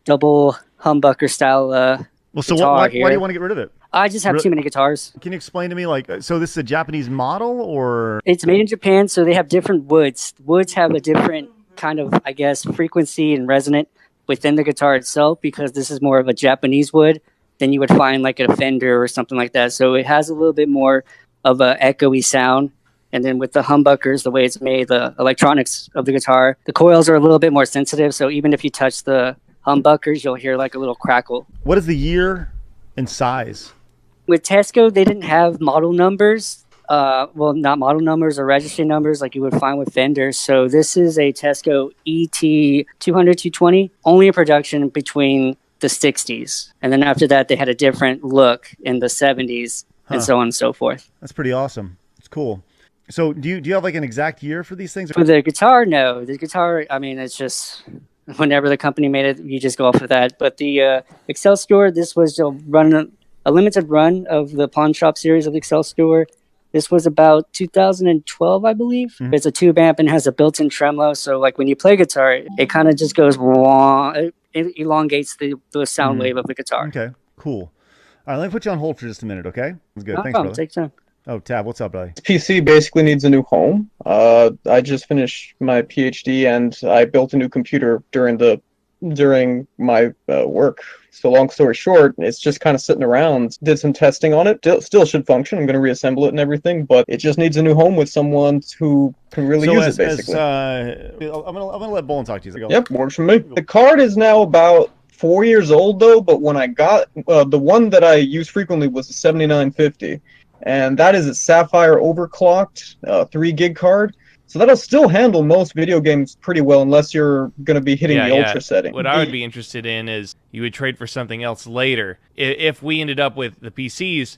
double humbucker style Well, so guitar why here. do you want to get rid of it? I just have too many guitars. Can you explain to me, like, so this is a Japanese model, or? It's made in Japan, so they have different woods. Woods have a different kind of, I guess, frequency and resonant within the guitar itself, because this is more of a Japanese wood than you would find like a Fender or something like that. So it has a little bit more of a echoey sound. And then with the humbuckers, the way it's made, the electronics of the guitar, the coils are a little bit more sensitive. So even if you touch the humbuckers, you'll hear like a little crackle. What is the year and size? With Tesco, they didn't have model numbers. Well, not model numbers or registry numbers like you would find with Fender. So this is a Tesco ET 200-220, only in production between the 60s. And then after that, they had a different look in the 70s and so on and so forth. That's pretty awesome. It's cool. So do you have like an exact year for these things? For the guitar, no. The guitar, I mean, it's just whenever the company made it, you just go off of that. But the Excelsior, this was a limited run of the Pawn Shop series of the Excelsior. This was about 2012, I believe. Mm-hmm. It's a tube amp and has a built-in tremolo. So like when you play guitar, it kind of just goes long. It elongates the sound wave of the guitar. Okay, cool. All right, let me put you on hold for just a minute, okay? That's good. No Thanks, problem. brother. Take time. Oh, Tab, what's up, buddy? PC basically needs a new home. I just finished my PhD and I built a new computer during my work. So long story short, it's just kind of sitting around. Did some testing on it. Still should function. I'm going to reassemble it and everything, but it just needs a new home with someone who can really use it, basically. I'm gonna let Bolin talk to you. Yep, works for me. The card is now about 4 years old, though, but when I got the one that I use frequently was a 7950. And that is a Sapphire overclocked 3 gig card. So that'll still handle most video games pretty well, unless you're going to be hitting the ultra setting. What I would be interested in is you would trade for something else later. If we ended up with the PCs,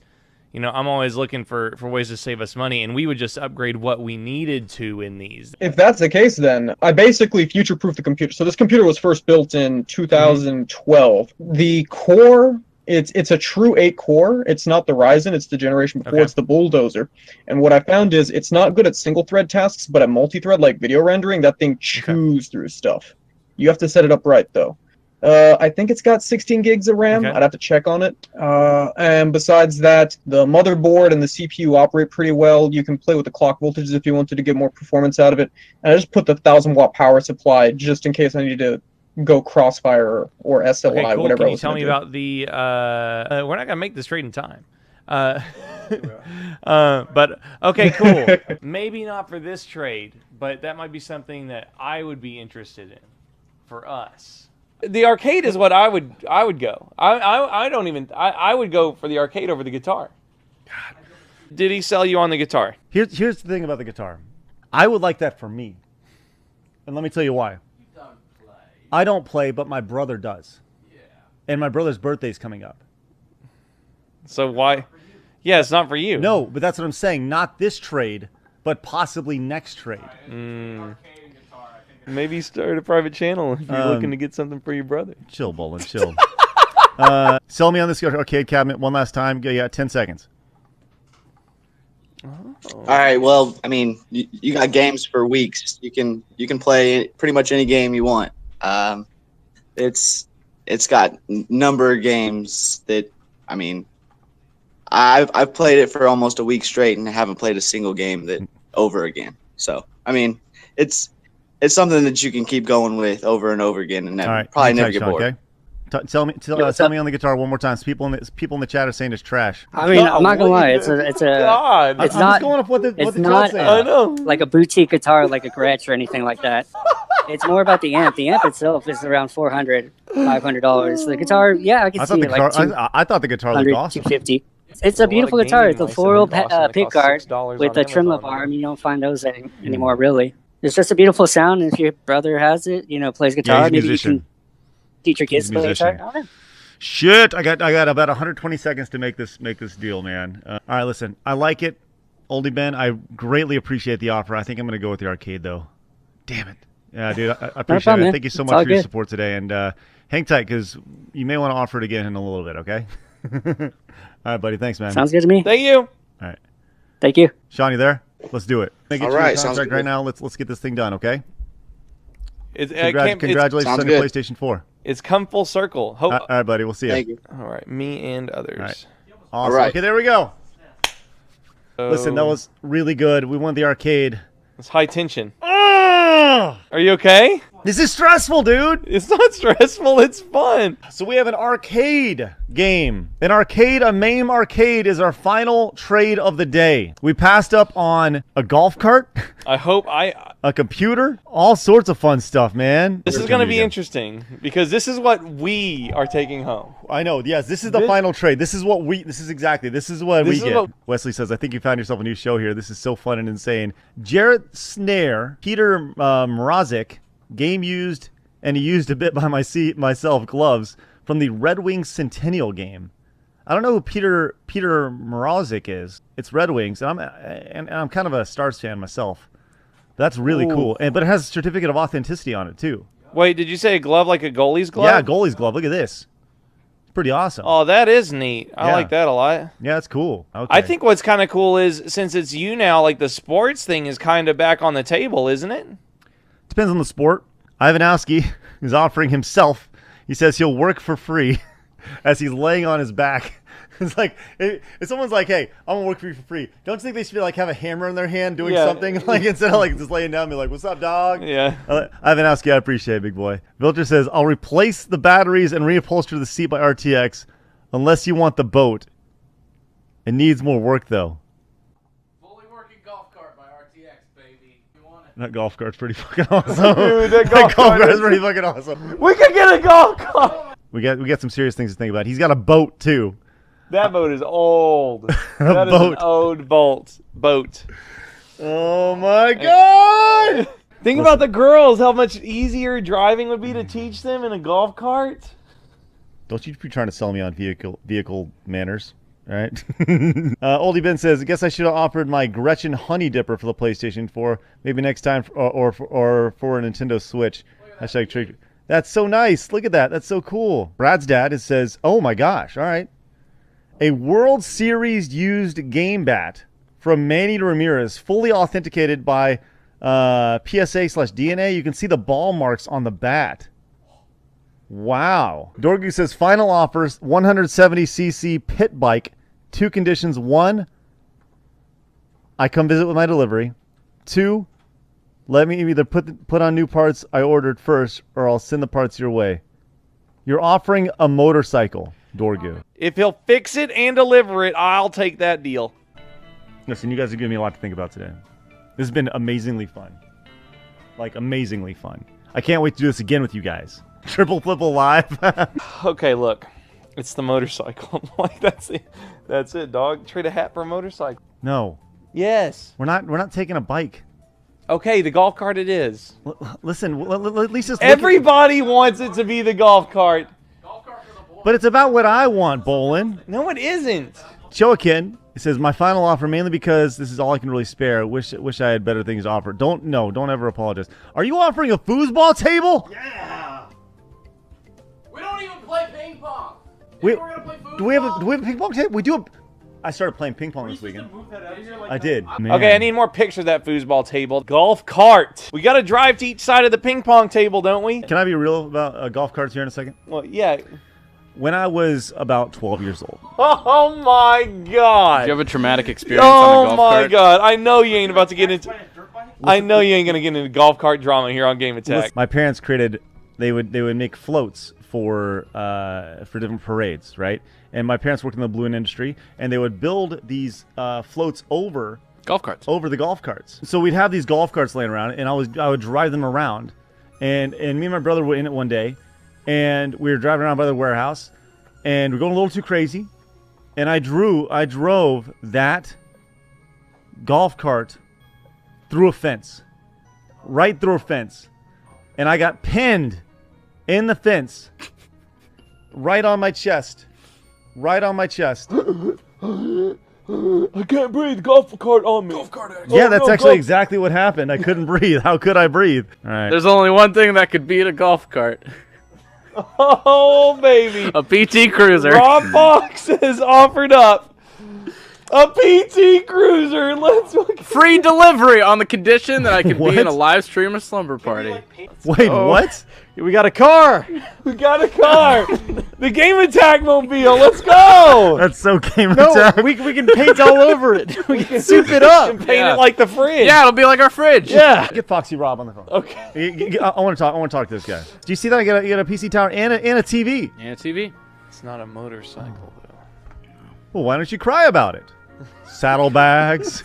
you know, I'm always looking for ways to save us money, and we would just upgrade what we needed to in these. If that's the case, then I basically future-proofed the computer. So this computer was first built in 2012. The core, it's a true 8-core. It's not the Ryzen. It's the generation before. It's the Bulldozer. And what I found is it's not good at single-thread tasks, but at multi-thread, like video rendering, that thing chews through stuff. You have to set it up right, though. I think it's got 16 gigs of RAM. I'd have to check on it. And besides that, the motherboard and the CPU operate pretty well. You can play with the clock voltages if you wanted to get more performance out of it. And I just put the 1,000-watt power supply just in case I need to go Crossfire or SLI, Okay, cool. whatever. Can you tell me about the? We're not gonna make this trade in time. But okay, cool. Maybe not for this trade, but that might be something that I would be interested in for us. The arcade is what I would go. I would go for the arcade over the guitar. God. Did he sell you on the guitar? Here's the thing about the guitar. I would like that for me. And let me tell you why. I don't play, but my brother does. Yeah. And my brother's birthday's coming up. So why? Yeah, it's not for you. No, but that's what I'm saying. Not this trade, but possibly next trade. Maybe start a private channel if you're looking to get something for your brother. Chill, Bolin, chill. Sell me on this arcade cabinet one last time. You got 10 seconds. All right. Well, I mean, you got games for weeks. You can play pretty much any game you want. It's got number of games that, I mean, I've played it for almost a week straight and haven't played a single game that over again. So I mean, it's something that you can keep going with over and over again and never, probably never get bored. Okay? Tell me on the guitar one more time. So people in the chat are saying it's trash. I mean, I'm not gonna lie. It's not just going off what the chat's saying. I know. Like a boutique guitar, like a Gretsch or anything like that. It's more about the amp. The amp itself is around $400, $500. The guitar, yeah, I can see it. I thought the guitar looked awesome. $250. It's a beautiful guitar. It's a floral pick guard with a trim lever. I mean, you don't find those anymore, really. It's just a beautiful sound. And if your brother has it, plays guitar, maybe you can teach your kids to play guitar. I don't know. Shit, I got about 120 seconds to make this deal, man. All right, listen, I like it, Oldie Ben. I greatly appreciate the offer. I think I'm gonna go with the arcade though. Damn it. Yeah, dude, I appreciate it. Thank you so much for your support today, and hang tight because you may want to offer it again in a little bit. Okay. All right, buddy. Thanks, man. Sounds good to me. Thank you. All right. Thank you. Sean, you there? Let's do it. All right, sounds good. Right now. Let's get this thing done. Okay. Congratulations on your PlayStation 4. It's come full circle. Hope. All right, buddy. We'll see you. Thank you. All right, me and others. All right. Awesome. All right. Okay, there we go. Listen, that was really good. We won the arcade. It's high tension. Are you okay? This is stressful, dude. It's not stressful. It's fun. So we have an arcade game. A MAME arcade is our final trade of the day. We passed up on a golf cart. A computer. All sorts of fun stuff, man. This is going to be interesting because this is what we are taking home. I know. Yes, this is the final trade. This is what we get. Wesley says, I think you found yourself a new show here. This is so fun and insane. Jarrett Snare, Peter Mrazek, game used, and he used a bit by myself, gloves, from the Red Wings Centennial game. I don't know who Peter Mrazek is. It's Red Wings, and I'm kind of a Stars fan myself. That's really cool. But it has a certificate of authenticity on it, too. Wait, did you say a glove like a goalie's glove? Yeah, goalie's glove. Look at this. It's pretty awesome. Oh, that is neat. I like that a lot. Yeah, it's cool. Okay. I think what's kind of cool is, since it's you now, like the sports thing is kind of back on the table, isn't it? Depends on the sport. Ivanowski is offering himself. He says he'll work for free as he's laying on his back. It's like, if someone's like, hey, I'm going to work for you for free, don't you think they should have a hammer in their hand doing something? Instead of just laying down and be like, what's up, dog? Yeah. Ivanowski, I appreciate it, big boy. Vilcher says, I'll replace the batteries and reupholster the seat by RTX unless you want the boat. It needs more work, though. Fully working golf cart by RTX, baby. You want it? That golf cart's pretty fucking awesome. Dude, that golf cart's pretty fucking awesome. We could get a golf cart. We got some serious things to think about. He's got a boat, too. That boat is old. That is an old boat. Oh my God! Think about the girls, how much easier driving would be to teach them in a golf cart. Don't you be trying to sell me on vehicle manners, right? Oldie Ben says, I guess I should have offered my Gretchen Honey Dipper for the PlayStation 4. Maybe next time, or for a Nintendo Switch. Hashtag trick. That's so nice. Look at that. That's so cool. Brad's dad says, oh my gosh. All right. A World Series used game bat from Manny Ramirez, fully authenticated by PSA/DNA. You can see the ball marks on the bat. Wow. Dorgu says, final offers, 170cc pit bike. 2 conditions. 1, I come visit with my delivery. 2, let me either put on new parts I ordered first, or I'll send the parts your way. You're offering a motorcycle, Dorgu. If he'll fix it and deliver it, I'll take that deal. Listen, you guys are giving me a lot to think about today. This has been amazingly fun. Like, amazingly fun. I can't wait to do this again with you guys. Triple Flipple Live. Okay, look. It's the motorcycle. Like, that's it, dog. Trade a hat for a motorcycle. No. Yes. We're not taking a bike. Okay, the golf cart it is. Listen, at least just everybody wants it to be the golf cart. But it's about what I want, Bolin. No, it isn't. Joaquin, it says, my final offer, mainly because this is all I can really spare. Wish I had better things to offer. Don't ever apologize. Are you offering a foosball table? Yeah. We don't even play ping pong. Do we have a ping pong table? We do. I started playing ping pong this weekend. I did. Man. Okay, I need more pictures of that foosball table. Golf cart. We got to drive to each side of the ping pong table, don't we? Can I be real about golf carts here in a second? Well, yeah. When I was about 12 years old. Oh my God. Do you have a traumatic experience on a golf cart? Oh my God. I know you ain't about to get into... I know you ain't going to get into golf cart drama here on Game Attack. My parents created... They would make floats for different parades, right? And my parents worked in the balloon industry, and they would build these floats over golf carts. Over the golf carts. So we'd have these golf carts laying around, and I would drive them around, and me and my brother were in it one day, and we were driving around by the warehouse, and we're going a little too crazy, and I drove that golf cart through a fence, right through a fence, and I got pinned in the fence, right on my chest. Right on my chest. I can't breathe. Golf cart on me. Golf cart action. Yeah, that's actually exactly what happened. I couldn't breathe. How could I breathe? All right. There's only one thing that could beat a golf cart. Oh, baby. A PT Cruiser. Rob Fox has offered up a PT Cruiser. Let's free delivery on the condition that I can be in a live stream or slumber party. Wait, what? We got a car. We got a car. The Game Attack mobile. Let's go. That's so Game Attack. We can paint all over it. We can soup it up. And paint it like the fridge. Yeah, it'll be like our fridge. Yeah. Get Foxy Rob on the phone. Okay. I want to talk to this guy. Do you see that? I got a PC tower and a TV. And a TV. It's not a motorcycle though. Well, why don't you cry about it? Saddlebags.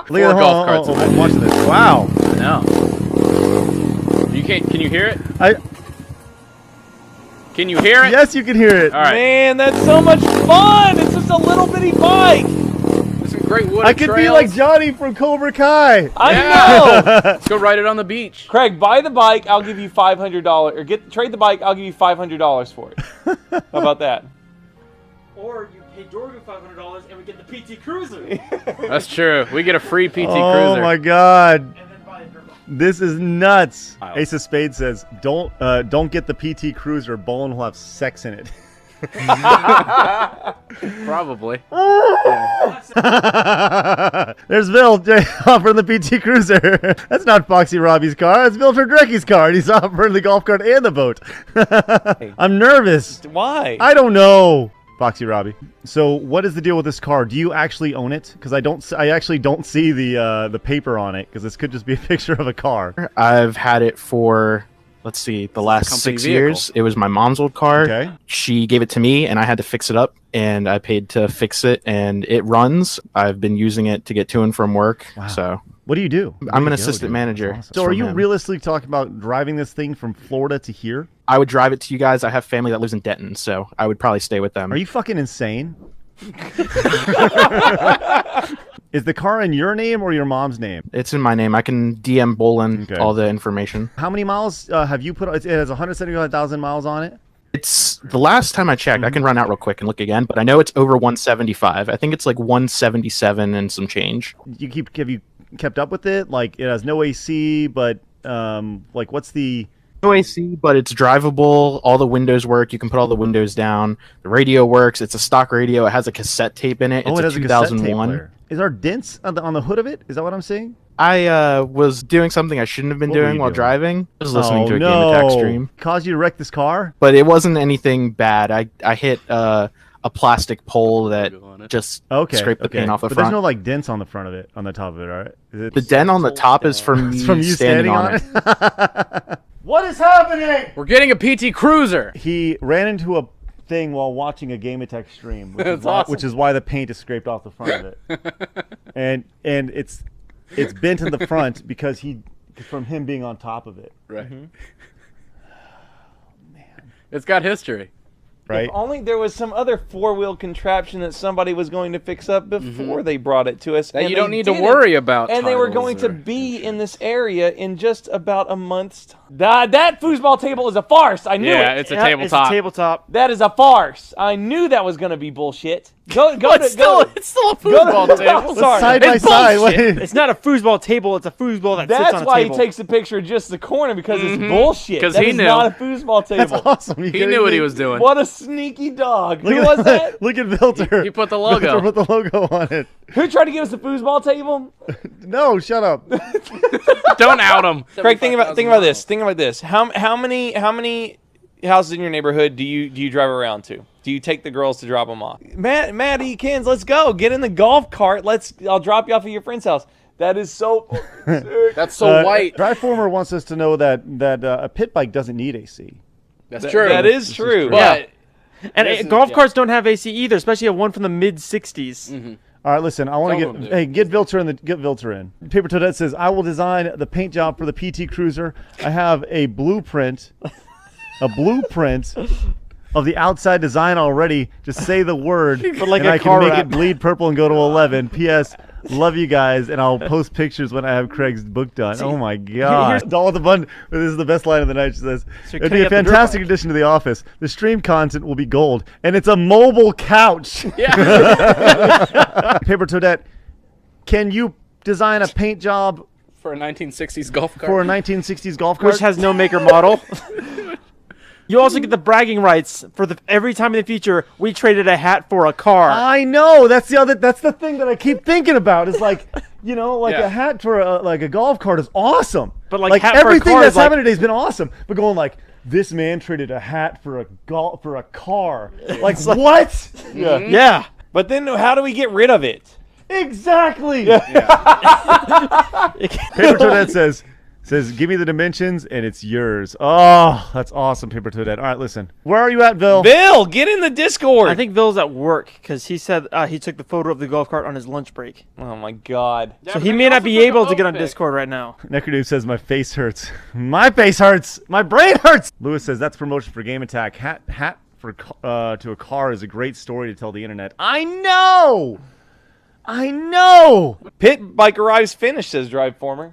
Look at golf carts. Watch this. Wow. I know. You can't. Can you hear it? Can you hear it? Yes, you can hear it. All right. Man, that's so much fun. It's just a little bitty bike. There's some great wood. I could be like Johnny from Cobra Kai. I know. Let's go ride it on the beach. Craig, buy the bike. I'll give you $500. Or trade the bike. I'll give you $500 for it. How about that? Or you pay Dorgu $500 and we get the PT Cruiser. That's true. We get a free PT Cruiser. Oh my God. This is nuts. Ace of Spades says, "Don't get the PT Cruiser. Bolin will have sex in it." Probably. There's Bill offering the PT Cruiser. That's not Foxy Robbie's car. That's Bill Drecky's car, and he's offering the golf cart and the boat. I'm nervous. Why? I don't know. Foxy Robbie. So, what is the deal with this car? Do you actually own it? Because I actually don't see the paper on it. Because this could just be a picture of a car. I've had it for, let's see, the last 6 years. It was my mom's old car. Okay. She gave it to me, and I had to fix it up, and I paid to fix it, and it runs. I've been using it to get to and from work. Wow. So. What do you do? I'm an assistant manager. Awesome. So, are you realistically talking about driving this thing from Florida to here? I would drive it to you guys. I have family that lives in Denton, so I would probably stay with them. Are you fucking insane? Is the car in your name or your mom's name? It's in my name. I can DM Bolin all the information. How many miles have you put? It has 175,000 miles on it. It's the last time I checked. I can run out real quick and look again, but I know it's over 175. I think it's like 177 and some change. Have you kept up with it? Like it has no AC, but like what's the no AC, but it's drivable. All the windows work. You can put all the windows down. The radio works. It's a stock radio. It has a cassette tape in it. It's it a has a cassette tape 2001. player. Is there dents on the hood of it? Is that what I'm seeing? I was doing something I shouldn't have been What were doing you while doing? driving. I was listening to a no. Game Attack stream. Caused you to wreck this car? But it wasn't anything bad. I hit a plastic pole that just scraped the paint off the but front. there's no like dents on the front of it, on the top of it, all right? Is it The dent on the top is from me It's from you standing on it. What is happening? We're getting a PT Cruiser. He ran into a thing while watching a Game Attack stream, That's awesome. which is why the paint is scraped off the front of it. and it's bent in the front because from him being on top of it. Right. It's got history. Right. If only there was some other four-wheel contraption that somebody was going to fix up before they brought it to us. That and you they don't need to didn't. worry about And they were titles going or- to be in this area in just about a month's time. That foosball table is a farce. I knew it. Yeah, it's a tabletop. Tabletop. That is a farce. I knew that was going to be bullshit. It's still a foosball table. Sorry. Side by It's side. bullshit. It's not a foosball table. It's a foosball that sits on That's a why table. he takes a picture of just the corner because it's bullshit. 'Cause That he is knew. not a foosball table. That's awesome. He knew what he was doing. What a sneaky dog. Look Who at was that? Look at Vilter. He put the logo. Vilter put the logo on it. Who tried to give us a foosball table? No, shut up. Don't out him. Craig, think about this. Think about this. How many houses in your neighborhood do you drive around to? Do you take the girls to drop them off? Maddie, Kens, let's go. Get in the golf cart. I'll drop you off at your friend's house. That is so sick. That's so white. Dryformer wants us to know that a pit bike doesn't need AC. That's true. That is true. But And golf carts don't have AC either, especially a one from the mid '60s. All right, listen. I want Some to of them get Vilter in. Paper Toadette says, "I will design the paint job for the PT Cruiser. I have a blueprint, of the outside design already. Just say the word, But like and a I car can make wrap. it bleed purple and go to 11. P.S. Love you guys, and I'll post pictures when I have Craig's book done. Oh my God! Doll with the bun. This is the best line of the night. She says, So "It'd can be you a get the dirt fantastic bike? addition to the office. The stream content will be gold, and it's a mobile couch." yeah. Paper Toadette, can you design a paint job For a 1960s golf cart. for a 1960s golf cart? Which has no maker model. You also get the bragging rights for every time in the future we traded a hat for a car. I know. That's the thing that I keep thinking about. Is like, Yeah. a hat for a golf cart is awesome. But, like, hat for a everything car that's is like- happened today has been awesome. But going like, this man traded a hat for a car. Like what? Yeah. But then how do we get rid of it? Exactly. Paper Toadette says, give me the dimensions and it's yours. Oh, that's awesome, Paper Toadette. All right, listen. Where are you at, Bill? Bill, get in the Discord. I think Bill's at work because he said he took the photo of the golf cart on his lunch break. Oh my God. So he may not be able to get on Discord right now. Necrodude says, my face hurts. My face hurts. My brain hurts. Lewis says, that's promotion for Game Attack. Hat for to a car is a great story to tell the internet. I know. Pit bike arrives finished, says Driveformer.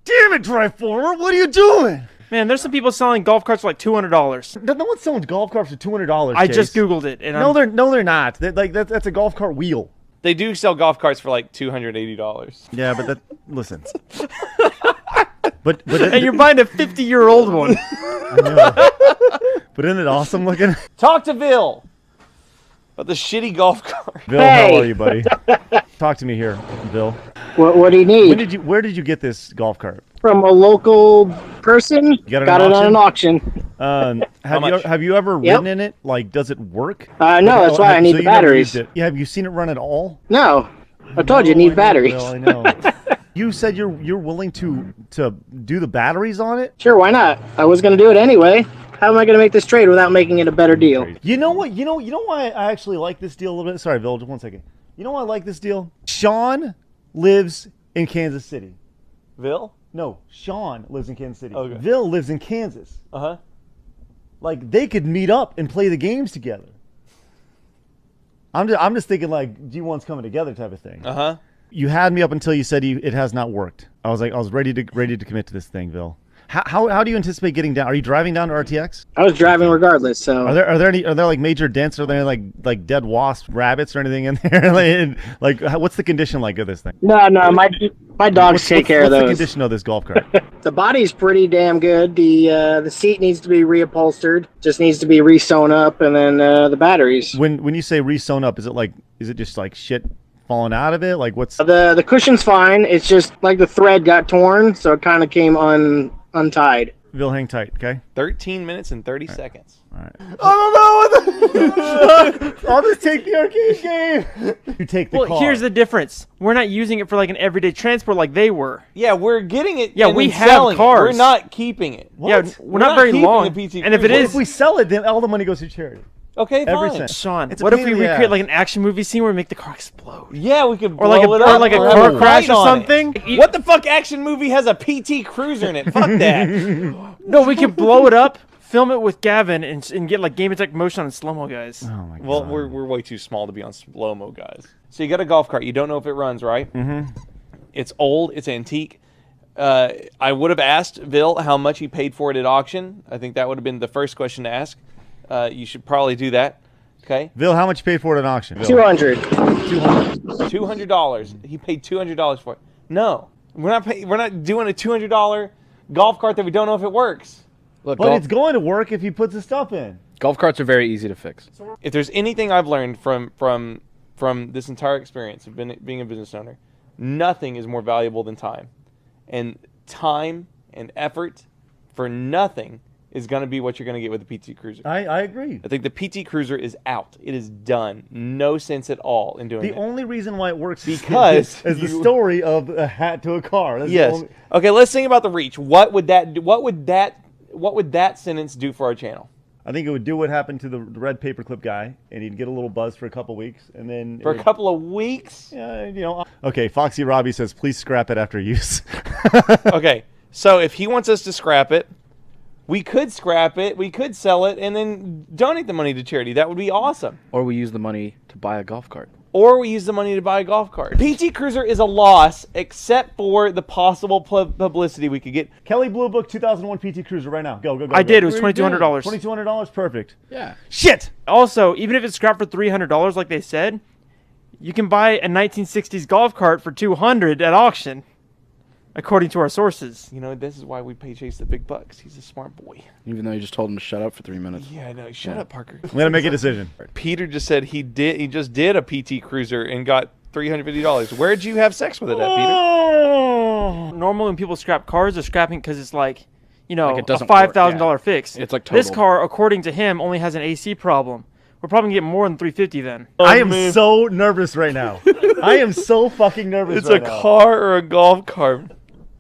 Damn it, Dryformer. What are you doing? Man, there's some people selling golf carts for like $200. No one's selling golf carts for $200. I Chase. just Googled it. And No, they're not. That's a golf cart wheel. They do sell golf carts for like $280. Yeah, but listen. But and you're buying a 50-year-old one. I know. But isn't it awesome looking? Talk to Bill about the shitty golf cart. Bill, how are you, buddy? Talk to me here, Bill. What do you need? Where did you get this golf cart? From a local person. You got it on an auction. Have you ever ridden in it? Like, does it work? No, that's why I need the you never batteries. used it. Yeah, have you seen it run at all? No, I told you it needs batteries. Bill, I know. You said you're willing to do the batteries on it? Sure, why not? I was going to do it anyway. How am I going to make this trade without making it a better deal? You know what? You know why I actually like this deal a little bit? Sorry, Bill, just 1 second. You know why I like this deal? Sean lives in Kansas City. Bill? No, Sean lives in Kansas City. Okay. Bill lives in Kansas. Uh-huh. Like, they could meet up and play the games together. I'm just thinking like G1's coming together type of thing. Uh-huh. You had me up until you said it has not worked. I was ready to commit to this thing, Bill. How do you anticipate getting down? Are you driving down to RTX? I was driving regardless. So are there like major dents? Are there like dead wasps, rabbits, or anything in there? like what's the condition like of this thing? No, my dogs take care of those. What's the condition of this golf cart? The body's pretty damn good. The seat needs to be reupholstered. Just needs to be re-sewn up, and then the batteries. When you say re-sewn up, is it just like shit falling out of it? Like what's the cushion's fine. It's just like the thread got torn, so it kind of came untied. Bill, hang tight, okay? 13 minutes and 30 seconds. All right. I don't know. I'll just take the arcade game. You take the car. Well, here's the difference. We're not using it for like an everyday transport like they were. Yeah, we're getting it. Yeah, and we then have selling it. cars. We're not keeping it. Yeah, we're not very keeping long. the PT And if it Cruiser. is, if we sell it, then all the money goes to charity. Okay, Every fine. cent. Sean, It's a what if pain we in the recreate ass. like an action movie scene where we make the car explode? Yeah, we could Or like blow it or up like a or car have a crash light or on it. something. What the fuck action movie has a PT Cruiser in it? Fuck that. No, we can blow it up, film it with Gavin, and get like Game Attack motion on slow-mo, guys. Oh my god. Well, we're way too small to be on slow-mo, guys. So you got a golf cart. You don't know if it runs, right? Mm-hmm. It's old. It's antique. I would have asked Bill how much he paid for it at auction. I think that would have been the first question to ask. You should probably do that. Okay. Bill, how much you paid for it at auction? Bill? $200. $200. He paid $200 for it. No, we're not doing a $200 golf cart that we don't know if it works. Look, But it's going to work if he puts the stuff in. golf carts are very easy to fix. If there's anything I've learned from this entire experience of being a business owner, nothing is more valuable than time. And time and effort for nothing is going to be what you're going to get with the PT Cruiser. I agree. I think the PT Cruiser is out. It is done. No sense at all in doing The it. only reason why it works Because is the story of a hat to a car. That's the Yes. only- Okay, let's think about the reach. What would that sentence do for our channel? I think it would do what happened to the red paperclip guy, and he'd get a little buzz for a couple weeks, and then For a couple of weeks? Yeah, Okay, Foxy Robbie says, please scrap it after use. Okay, so if he wants us to scrap it, we could scrap it, we could sell it, and then donate the money to charity. That would be awesome. Or we use the money to buy a golf cart. Or we use the money to buy a golf cart. PT Cruiser is a loss, except for the possible publicity we could get. Kelly Blue Book 2001 PT Cruiser right now. Go. I did. It was $2,200. $2,200, perfect. Yeah. Shit! Also, even if it's scrapped for $300, like they said, you can buy a 1960s golf cart for $200 at auction, according to our sources. You know, this is why we pay Chase the big bucks. He's a smart boy. Even though you just told him to shut up for 3 minutes. Yeah, I know. Shut up, Parker. I'm going to make a decision. Peter just said he just did a PT Cruiser and got $350. Where'd you have sex with it at, Peter? Normally, when people scrap cars, they're scrapping because it's like, you know, Like it doesn't a $5,000 work, fix. It's like This total. car, according to him, only has an AC problem. We're probably gonna get more than $350 then. I am so nervous right now. I am so fucking nervous It's right a now. car or a golf cart?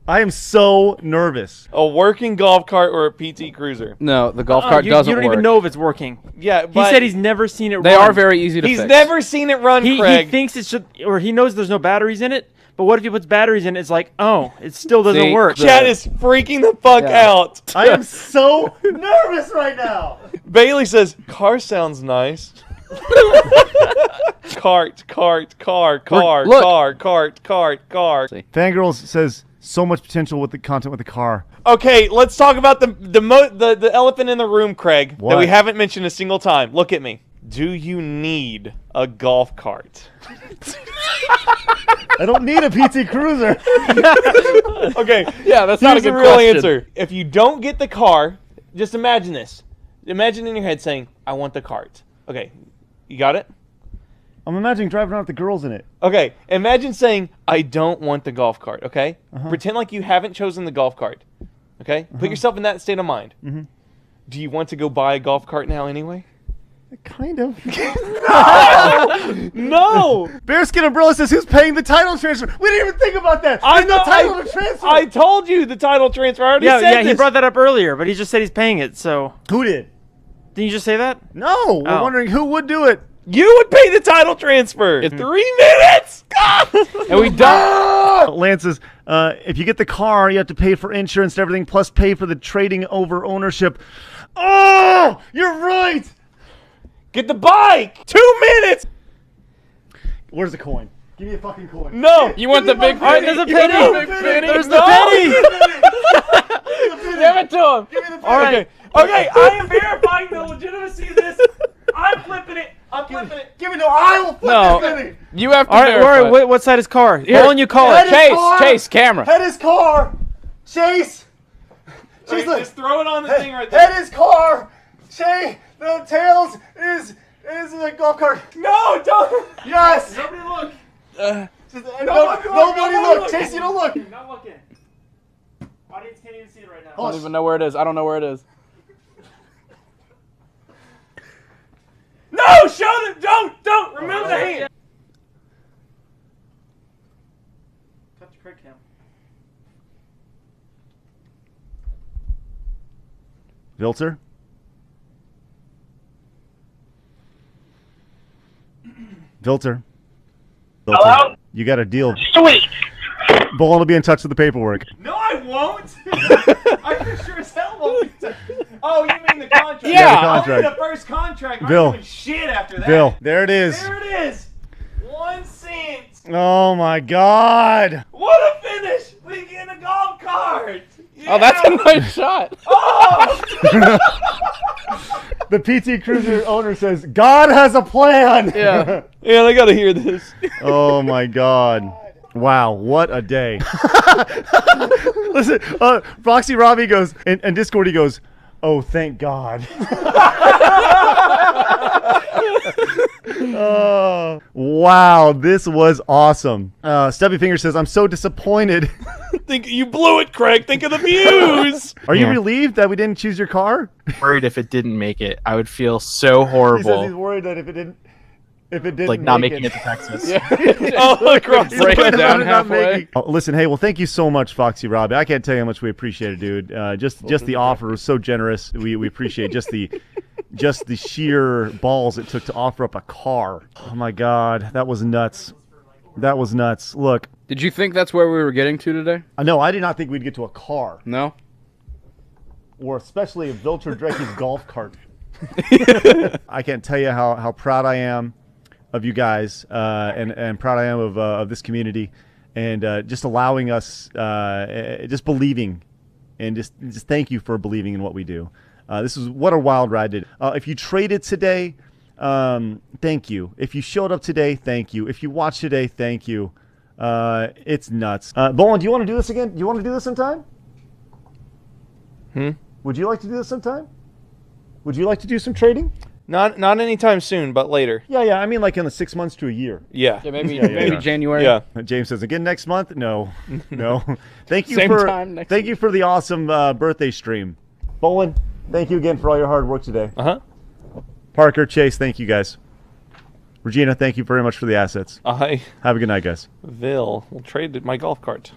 I am so nervous. A working golf cart or a PT Cruiser? No, the golf cart doesn't You don't work. even know if it's working. Yeah, He but said he's never seen it They run. are very easy to he's fix. never seen it run, He Craig. thinks it should, or he knows there's no batteries in it. But what if he puts batteries in it? It's like, oh, it still doesn't See, work. Chad is freaking the fuck out. I am so nervous right now. Bailey says, car sounds nice. Cart. Fangirls says so much potential with the content with the car. Okay, let's talk about the elephant in the room, Craig, that What? we haven't mentioned a single time. Look at me. Do you need a golf cart? I don't need a PT Cruiser. Okay, Yeah, that's not a here's the good real question. answer. If you don't get the car, just imagine this. Imagine in your head saying, I want the cart. Okay, you got it? I'm imagining driving around with the girls in it. Okay, imagine saying, I don't want the golf cart, okay? Pretend like you haven't chosen the golf cart, okay? Put yourself in that state of mind. Do you want to go buy a golf cart now anyway? Kind of. No! Bearskin Umbrella says, who's paying the title transfer? We didn't even think about that. There's no title to transfer. I told you the title transfer. I already said Yeah, this. he brought that up earlier, but he just said he's paying it, so. Who did? Didn't you just say that? No, we're Oh. wondering who would do it. You would pay the title transfer. In 3 minutes! And we don't. Lance says, if you get the car, you have to pay for insurance and everything, plus pay for the trading over ownership. Oh, you're right. Get the bike! 2 minutes! Where's the coin? Give me a fucking coin. No! You want the big All right, there's a penny. There's the penny. Give it to him. All right. Okay, I am verifying the legitimacy of this. I'm flipping it. I'm flipping it. Give me no. I will flip No. this penny. You have to All right, verify. all right. What side is car? Here. Roland, you call Head it. is car. Chase, camera. Head is car. Chase. Chase, look. Just throw it on the thing right there. Head is car. Chase. No, tails is a golf cart. No, don't. Yes. Nobody look. Nobody look. Chase, you don't look. Not looking. Audience can't even see it right now. I don't even know where it is. I don't know where it is. No, show them. Don't. Remove the hand. Touch the credit cam. Vilter. Filter. Hello? You got a deal. Sweet. Bolin will be in touch with the paperwork. No, I won't. I for sure as hell won't. Oh, you mean the contract? Yeah, the I'll contract. be the first contract. I'm Bill. doing shit after that. Bill, there it is. There it is. 1 cent. Oh my God. What a finish. We get a golf cart. Oh, that's a nice shot. Oh. The PT Cruiser owner says, God has a plan. Yeah. Yeah, I gotta hear this. Oh my God. Wow, what a day. Listen, Foxy Robbie goes, and Discord he goes, oh, thank God. Oh, wow, this was awesome. Stubby Finger says, I'm so disappointed. Think you blew it, Craig. Think of the views. Are you Yeah. relieved that we didn't choose your car? Worried if it didn't make it, I would feel so He says horrible. he's worried that if it didn't Like not making it to Texas. Oh, across He's break worried it about down not halfway. making- Oh, listen, hey, well, thank you so much, Foxy Robbie. I can't tell you how much we appreciate it, dude. Just the offer was so generous. We appreciate just the sheer balls it took to offer up a car. Oh my God, that was nuts. That was nuts. Look, Did you think that's where we were getting to today? no, I did not think we'd get to a car, No. or especially a Vilter Drakey's golf cart. I can't tell you how proud I am of you guys, and proud I am of this community, and just allowing us, just believing, and just thank you for believing in what we do. This is what a wild ride did. If you traded today, thank you. If you showed up today, thank you. If you watched today, thank you. It's nuts. Bolin, do you want to do this again? Do you want to do this sometime? Would you like to do this sometime? Would you like to do some trading? Not anytime soon, but later. Yeah. I mean, like in the 6 months to a year. Yeah. Yeah, maybe Yeah. maybe January. Yeah. James says again next month. No. Thank you Same for time next thank you for the awesome birthday stream, Bolin. Thank you again for all your hard work today. Parker, Chase, thank you guys. Regina, thank you very much for the assets. I Have a good night, guys. will trade my golf cart.